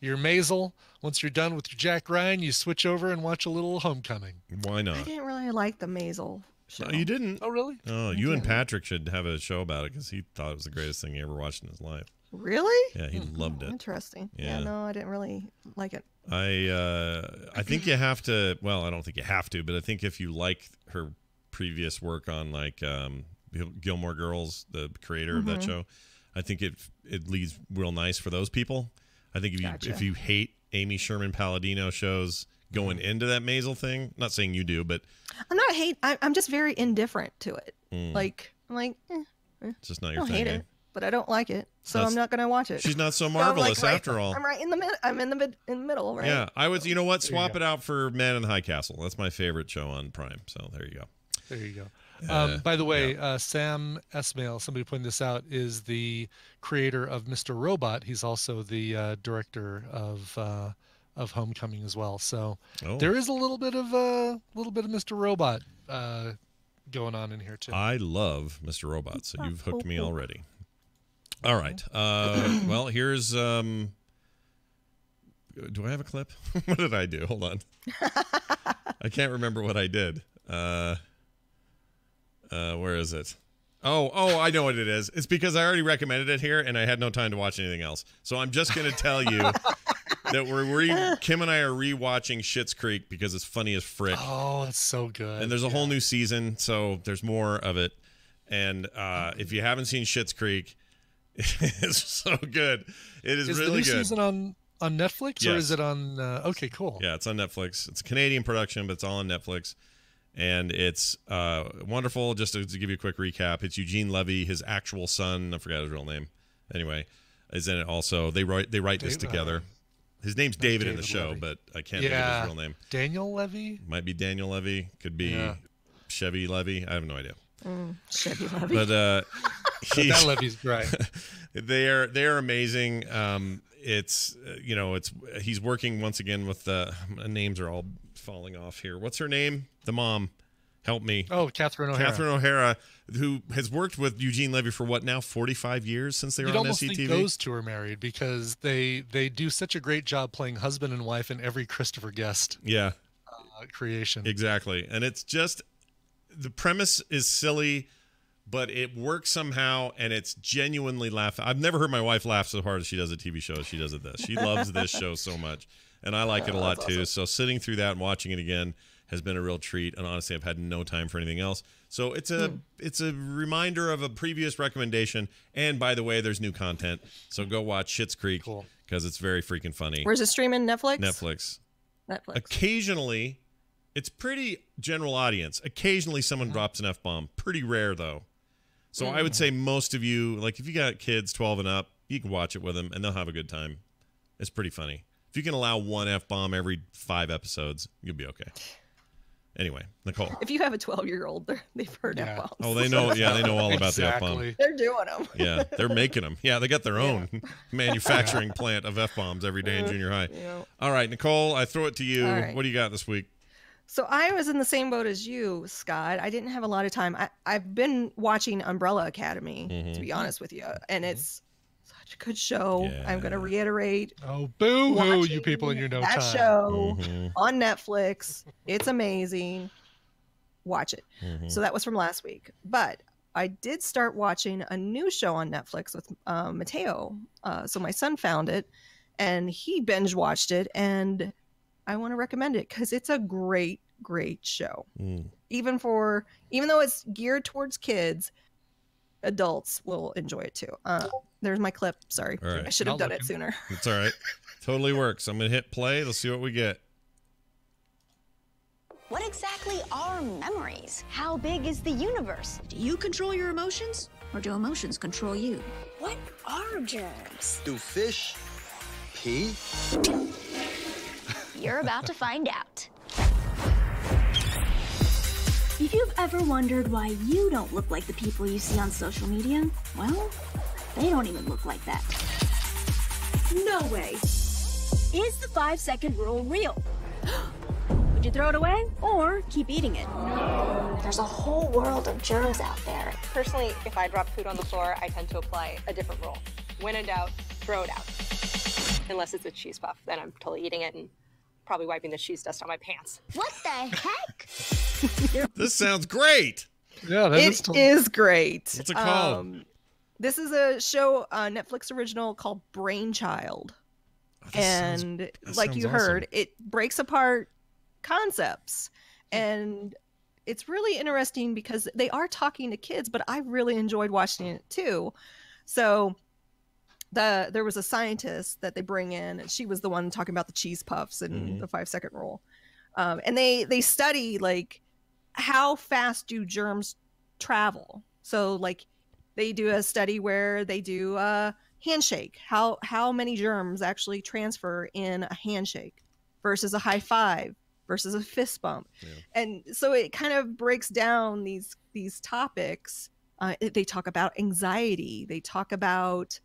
Maisel, once you're done with your Jack Ryan, you switch over and watch a little Homecoming. Why not? I didn't really like the Maisel show. No, you didn't. Oh, really? Oh, you and Patrick should have a show about it because he thought it was the greatest thing he ever watched in his life. Really? Yeah, he loved it. Interesting. Yeah. No, I didn't really like it. I think you have to. Well, I don't think you have to, but I think if you like her previous work on like Gilmore Girls, the creator of that show, I think it leads real nice for those people. I think if you hate Amy Sherman Palladino shows going into that Maisel thing, not saying you do, but I'm just very indifferent to it. Like I'm like, it's just not I your don't thing. hate it, but I don't like it, so I'm not gonna watch it. She's not so I'm marvelous like after all. I'm right in the middle. I'm in the middle, right? Yeah, I would. You know what? Swap it out for Man in the High Castle. That's my favorite show on Prime. So there you go. There you go. By the way, Sam Esmail, somebody pointed this out, is the creator of Mr. Robot. He's also the director of Homecoming as well. So there is a little bit of Mr. Robot going on in here too. I love Mr. Robot, so you've hooked me already. All right. Well, here's. Do I have a clip? What did I do? Hold on. I can't remember what I did. Where is it? Oh, I know what it is. It's because I already recommended it here, and I had no time to watch anything else. So I'm just going to tell you that Kim and I are rewatching Schitt's Creek because it's funny as frick. Oh, it's so good. And there's a whole new season, so there's more of it. And if you haven't seen Schitt's Creek, it's so good. It is really good. Is the new season on Netflix, or is it on? Okay, cool. Yeah, it's on Netflix. It's a Canadian production, but it's all on Netflix. And it's wonderful. Just to give you a quick recap, it's Eugene Levy, his actual son, I forgot his real name. Anyway, is in it also. They write this together. His name's David in the show, Levy. but I can't think of his real name. Daniel Levy? Might be Daniel Levy. Could be Chevy Levy. I have no idea. Chevy Levy. But that Levy's great. They are amazing. It's he's working once again with the names are all falling off here. What's her name? The mom. Help me. Oh, Catherine O'Hara. Catherine O'Hara, who has worked with Eugene Levy for what now, 45 years since they were on SCTV? You'd almost think those two are married because they do such a great job playing husband and wife in every Christopher Guest creation. Exactly. And it's just, the premise is silly, but it works somehow, and it's genuinely laughing. I've never heard my wife laugh so hard as she does a TV show as she does at this. She loves this show so much, and I like it a lot too. So sitting through that and watching it again has been a real treat, and honestly, I've had no time for anything else. So it's a reminder of a previous recommendation, and by the way, there's new content. So go watch Schitt's Creek because it's very freaking funny. Where's it streaming? Netflix? Netflix. Occasionally, it's pretty general audience. Occasionally, someone drops an F-bomb. Pretty rare, though. So I would say most of you, like if you got kids 12 and up, you can watch it with them, and they'll have a good time. It's pretty funny. If you can allow one F-bomb every 5 episodes, you'll be okay. Anyway, Nicole. If you have a 12-year-old, they've heard F-bombs. Oh, they know. Yeah, they know all about the F-bomb. They're doing them. Yeah, they're making them. Yeah, they got their own manufacturing plant of F-bombs every day in junior high. Yeah. All right, Nicole, I throw it to you. All right. What do you got this week? So I was in the same boat as you, Scott. I didn't have a lot of time. I've been watching Umbrella Academy, to be honest with you, and it's such a good show. Yeah. I'm going to reiterate. Oh, boo-hoo, you people in your no time. That show on Netflix. It's amazing. Watch it. So that was from last week. But I did start watching a new show on Netflix with Mateo. So my son found it, and he binge watched it, and I want to recommend it because it's a great, great show. Even though it's geared towards kids, adults will enjoy it too. There's my clip. Sorry. Right. I should have done it sooner. It's all right. Totally works. I'm going to hit play. Let's see what we get. What exactly are memories? How big is the universe? Do you control your emotions, or do emotions control you? What are germs? Do fish pee? You're about to find out. If you've ever wondered why you don't look like the people you see on social media, well, they don't even look like that. No way. Is the 5-second rule real? Would you throw it away or keep eating it? There's a whole world of germs out there. Personally, if I drop food on the floor, I tend to apply a different rule. When in doubt, throw it out. Unless it's a cheese puff, then I'm totally eating it and probably wiping the cheese dust on my pants. What the heck? This sounds great. Yeah, It is great. What's it called? This is a show, Netflix original called Brainchild. And like you heard, it breaks apart concepts. And it's really interesting because they are talking to kids, but I really enjoyed watching it too. So there was a scientist that they bring in, and she was the one talking about the cheese puffs and the 5-second rule. And they study like how fast do germs travel. So like they do a study where they do a handshake, how many germs actually transfer in a handshake versus a high five versus a fist bump. And so it kind of breaks down these topics. They talk about anxiety, they talk about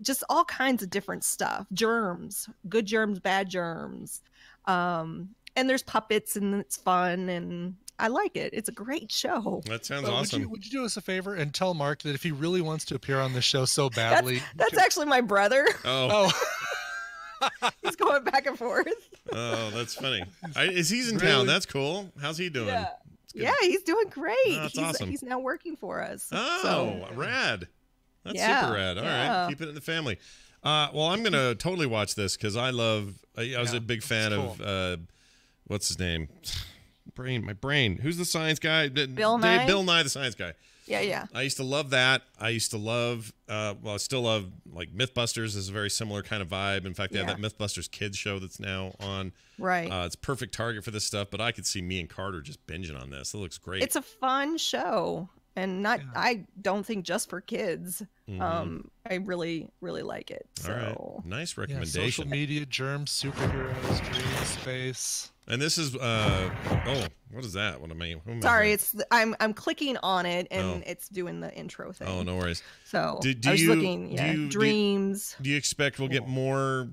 just all kinds of different stuff, germs, good germs, bad germs, and there's puppets and it's fun, and I like it. It's a great show. That sounds awesome. Would you do us a favor and tell Mark that if he really wants to appear on the show so badly, that's actually my brother. Oh. He's going back and forth. Oh, that's funny. He's in town. That's cool. How's he doing? Yeah, he's doing great. Oh, that's awesome. He's now working for us. Oh, rad. That's Yeah, super rad. All right, keep it in the family. Well, I'm going to totally watch this because I was a big fan of, what's his name? My brain. Who's the science guy? Bill Nye? Bill Nye, the science guy. Yeah. I used to love that. I used to love, I still love, like, Mythbusters is a very similar kind of vibe. In fact, they have that Mythbusters kids show that's now on. Right. It's perfect target for this stuff, but I could see me and Carter just binging on this. It looks great. It's a fun show, and I don't think just for kids. I really, really like it. So. All right. Nice yeah, recommendation. social media, germs, superheroes, dream, space. And this is, what is that? What am I? who am I Sorry, saying? I'm clicking on it and it's doing the intro thing. Oh, no worries. So I was looking, dreams. Do you expect we'll get more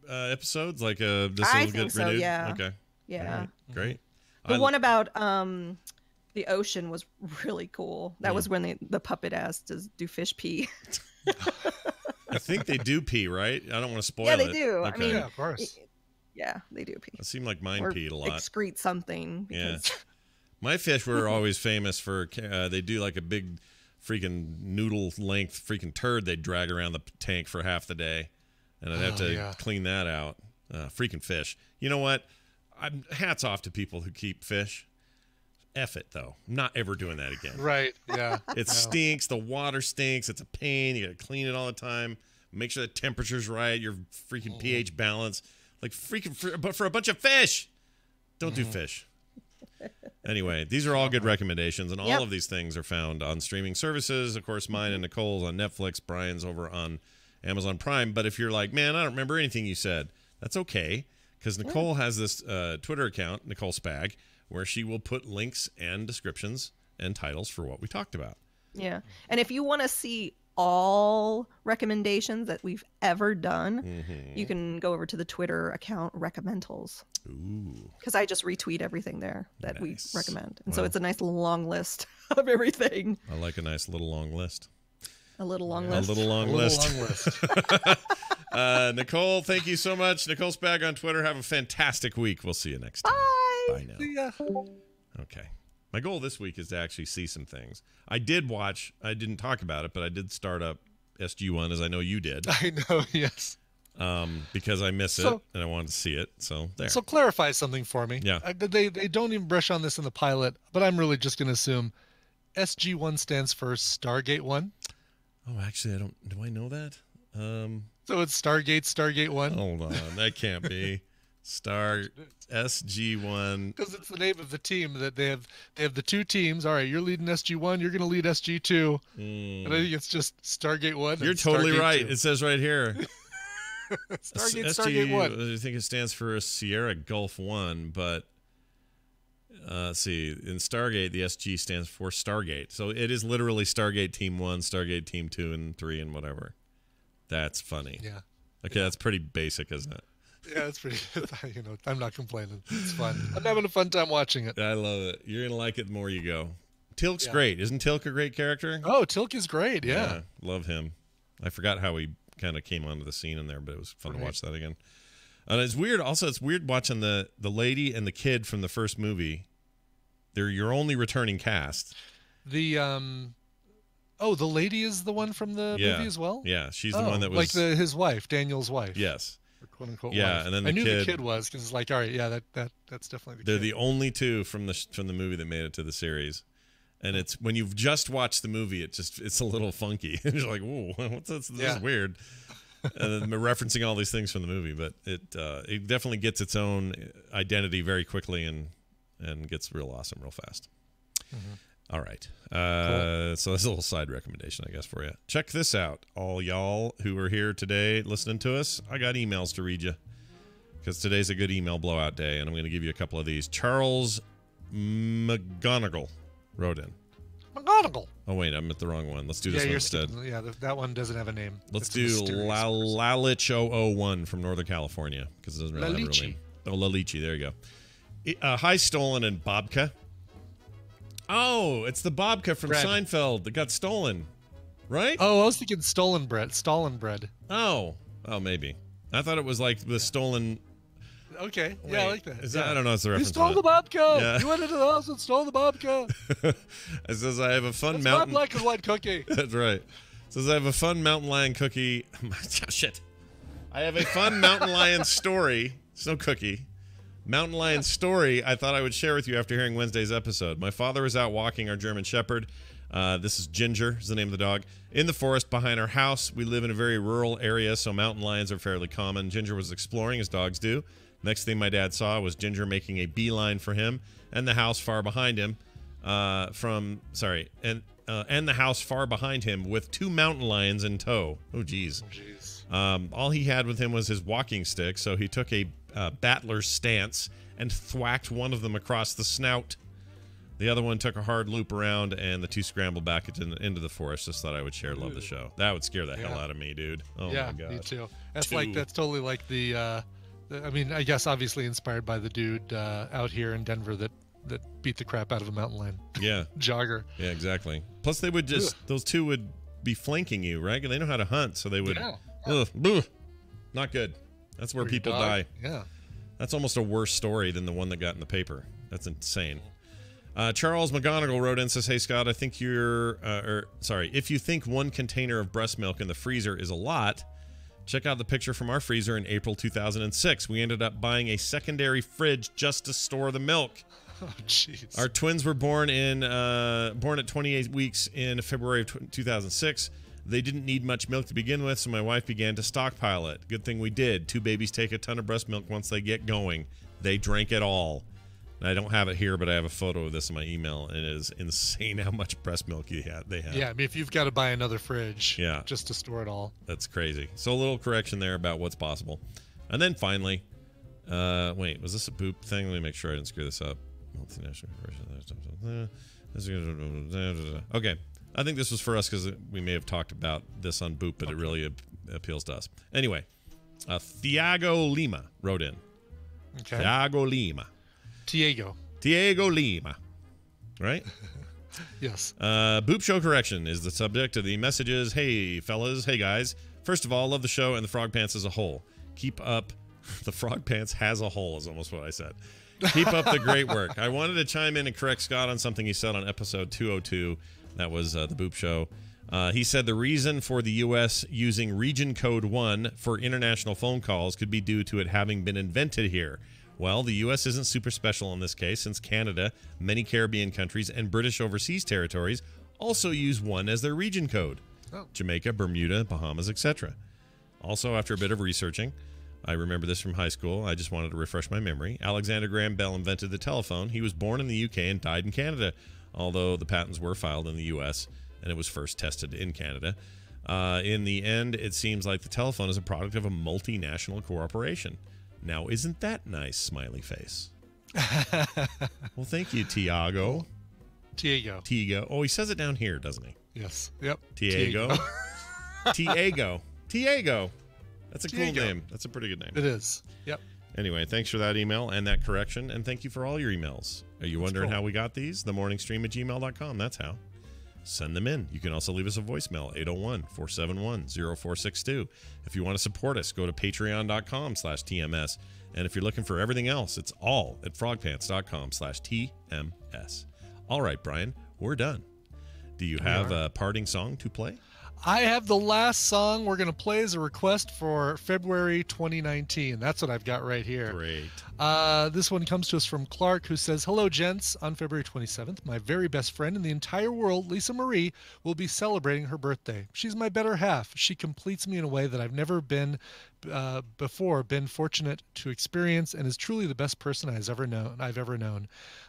episodes? Like this will I get think so, renewed? yeah. Okay. Yeah. All right. Great. The one about the ocean was really cool. That was when the puppet asked, do fish pee? I think they do pee, right? I don't want to spoil Yeah, it. they do. Okay. I mean, of course. Yeah, they do pee. It seemed like mine Or peed a lot. excrete something. Yeah. Because... My fish were always famous for, they do like a big freaking noodle length freaking turd they'd drag around the tank for half the day. And I'd have to clean that out. Freaking fish. You know what? Hats off to people who keep fish. F it, though. I'm not ever doing that again. Right, yeah. It stinks. The water stinks. It's a pain. You got to clean it all the time. Make sure the temperature's right. Your freaking pH balance. Like but for a bunch of fish. Don't do fish. Anyway, these are all good recommendations, and all of these things are found on streaming services. Of course, mine and Nicole's on Netflix. Brian's over on Amazon Prime. But if you're like, man, I don't remember anything you said, that's okay, because Nicole has this Twitter account, Nicole Spag, where she will put links and descriptions and titles for what we talked about. Yeah. And if you want to see all recommendations that we've ever done, you can go over to the Twitter account Recommendals. Ooh. Because I just retweet everything there that we recommend. And so it's a nice long list of everything. I like a nice little long list. A little long list. A little long list. Nicole, thank you so much. Nicole Spag on Twitter. Have a fantastic week. We'll see you next time. Bye now. See ya. Okay. My goal this week is to actually see some things. I didn't talk about it, but I did start up SG1, as I know you did. I know, yes. Because I miss it and I wanted to see it. So there. So clarify something for me. Yeah. They don't even brush on this in the pilot, but I'm really just going to assume SG1 stands for Stargate 1. Oh, actually, do I know that? So it's Stargate 1? Hold on. That can't be. SG1. Because it's the name of the team that they have the two teams. All right, you're leading SG1, you're going to lead SG2. And I think it's just Stargate 1. You're totally right. 2. It says right here. Stargate 1. I think it stands for Sierra Gulf 1, but let's see. In Stargate, the SG stands for Stargate. So it is literally Stargate Team 1, Stargate Team 2, and 3, and whatever. That's funny. Yeah. Okay, that's pretty basic, isn't it? Yeah, it's pretty, I'm not complaining. It's fun. I'm having a fun time watching it. I love it. You're going to like it the more you go. Tilk's great. Isn't Tilk a great character? Oh, Tilk is great. Yeah. Love him. I forgot how he kind of came onto the scene in there, but it was fun to watch that again. And it's weird. Also, it's weird watching the lady and the kid from the first movie. They're your only returning cast. The the lady is the one from the movie as well. Yeah, she's the one that was like his wife, Daniel's wife. Yes. Quote unquote. Yeah, wife. and then the I knew kid, the kid was because it's like, all right, yeah, that's definitely the they're kid. the only two from the movie that made it to the series. And it's when you've just watched the movie, it's a little funky. You're like, "Whoa, what's this? This is weird." And then referencing all these things from the movie, but it definitely gets its own identity very quickly and gets real awesome real fast. All right, cool. So that's a little side recommendation, I guess, for you. Check this out, all y'all who are here today listening to us. I got emails to read you because today's a good email blowout day, and I'm going to give you a couple of these. Charles McGonigal wrote in. McGonigal. Oh wait, I'm at the wrong one. Let's do this one instead. That one doesn't have a name. Let's do Lalich 001 from Northern California because it doesn't really have a real name. Oh, Lalichi. There you go. Hi, Stolen and Bobka. Oh, it's the Bobka from Seinfeld that got stolen, right? Oh, I was thinking Stalin bread. Oh, maybe. I thought it was like the stolen. Okay, yeah, I like that. I don't know. It's the reference. You stole the Bobka. Yeah. You went into the house and stole the Bobka. It says I have a fun That's mountain. my black and white cookie. That's right. It says I have a fun mountain lion cookie. Shit. I have a fun mountain lion story. It's no cookie. Mountain lion story I thought I would share with you after hearing Wednesday's episode. My father was out walking our German Shepherd. This is Ginger, is the name of the dog. In the forest behind our house. We live in a very rural area, so mountain lions are fairly common. Ginger was exploring, as dogs do. Next thing my dad saw was Ginger making a beeline for him and the house far behind him. And the house far behind him with 2 mountain lions in tow. Oh, geez. All he had with him was his walking stick, so he took a battler's stance and thwacked one of them across the snout. The other one took a hard loop around, and the 2 scrambled back into the forest. Just thought I would share. Love the show. That would scare the hell out of me, dude. Oh, my God. Me too. That's totally like the I mean, I guess obviously inspired by the dude out here in Denver that beat the crap out of a mountain lion. Yeah. Jogger. Yeah, exactly. Plus, they would those 2 would be flanking you, right? And they know how to hunt, so they would. Not good. That's where people die. Yeah. That's almost a worse story than the one that got in the paper. That's insane. Charles McGonigal wrote in and says, "Hey Scott, I think if you think 1 container of breast milk in the freezer is a lot, check out the picture from our freezer in April 2006. We ended up buying a secondary fridge just to store the milk. Oh, jeez. Our twins were born at 28 weeks in February of 2006. They didn't need much milk to begin with, so my wife began to stockpile it. Good thing we did. 2 babies take a ton of breast milk once they get going. They drank it all." And I don't have it here, but I have a photo of this in my email, and it is insane how much breast milk they have. Yeah, I mean, if you've got to buy another fridge just to store it all. That's crazy. So a little correction there about what's possible. And then finally, wait, was this a boop thing? Let me make sure I didn't screw this up. Okay. I think this was for us because we may have talked about this on Boop, but it really appeals to us. Anyway, Thiago Lima wrote in. Okay. Thiago Lima. Tiago Lima. Right? Yes. Boop Show Correction is the subject of the messages. Hey, fellas. Hey, guys. First of all, love the show and the Frog Pants as a whole. Keep up. The Frog Pants has a hole is almost what I said. Keep up the great work. I wanted to chime in and correct Scott on something he said on episode 202. That was the Boop Show. He said the reason for the U.S. using Region Code 1 for international phone calls could be due to it having been invented here. Well, the U.S. isn't super special in this case, since Canada, many Caribbean countries, and British overseas territories also use 1 as their region code. Oh. Jamaica, Bermuda, Bahamas, etc. Also, after a bit of researching, I remember this from high school. I just wanted to refresh my memory. Alexander Graham Bell invented the telephone. He was born in the UK and died in Canada, although the patents were filed in the U.S., and it was first tested in Canada. In the end, it seems like the telephone is a product of a multinational corporation. Now, isn't that nice, smiley face? Well, thank you, Tiago. Tiago. Oh, he says it down here, doesn't he? Yes. Yep. Tiago. Tiago. That's a cool name. That's a pretty good name. It is. Yep. Anyway, thanks for that email and that correction, and thank you for all your emails. Are you wondering how we got these? themorningstream@gmail.com. That's how. Send them in. You can also leave us a voicemail, 801-471-0462. If you want to support us, go to patreon.com/TMS. And if you're looking for everything else, it's all at frogpants.com/TMS. All right, Brian, we're done. Do you have a parting song to play? I have the last song we're going to play as a request for February 2019. That's what I've got right here. Great. This one comes to us from Clark, who says, "Hello, gents. On February 27th, my very best friend in the entire world, Lisa Marie, will be celebrating her birthday. She's my better half. She completes me in a way that I've never been fortunate to experience, and is truly the best person I've ever known.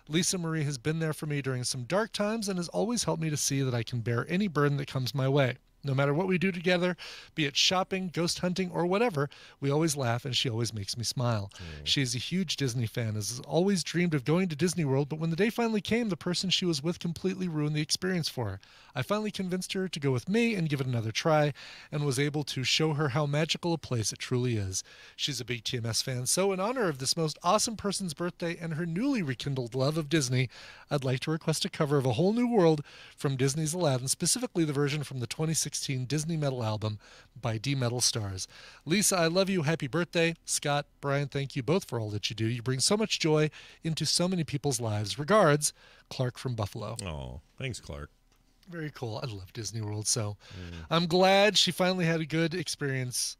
Lisa Marie has been there for me during some dark times and has always helped me to see that I can bear any burden that comes my way. No matter what we do together, be it shopping, ghost hunting, or whatever, we always laugh and she always makes me smile. She is a huge Disney fan, has always dreamed of going to Disney World, but when the day finally came, the person she was with completely ruined the experience for her. I finally convinced her to go with me and give it another try, and was able to show her how magical a place it truly is. She's a big TMS fan, so in honor of this most awesome person's birthday and her newly rekindled love of Disney, I'd like to request a cover of A Whole New World from Disney's Aladdin, specifically the version from the 2016 Disney Metal album by D Metal Stars. Lisa, I love you. Happy birthday. Scott, Brian, thank you both for all that you do. You bring so much joy into so many people's lives. Regards, Clark from Buffalo." Oh, thanks, Clark. Very cool. I love Disney World, so I'm glad she finally had a good experience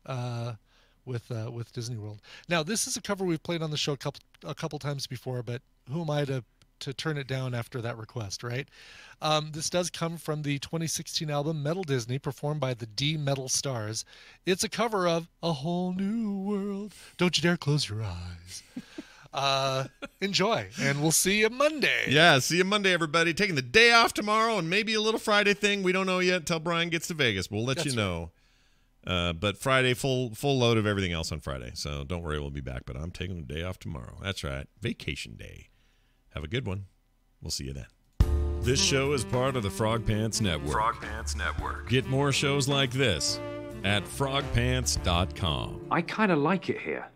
with Disney World. Now, this is a cover we've played on the show a couple times before, but who am I to turn it down after that request, right? This does come from the 2016 album Metal Disney, performed by the D Metal Stars. It's a cover of A Whole New World. Don't you dare close your eyes. Enjoy, and we'll see you Monday. Yeah, see you Monday, everybody. Taking the day off tomorrow and maybe a little Friday thing. We don't know yet until Brian gets to Vegas. We'll let you know. But Friday, full load of everything else on Friday. So don't worry, we'll be back. But I'm taking a day off tomorrow. That's right. Vacation day. Have a good one. We'll see you then. This show is part of the Frog Pants Network. Frog Pants Network. Get more shows like this at frogpants.com. I kind of like it here.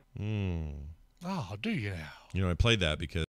Oh, do you now? You know, I played that because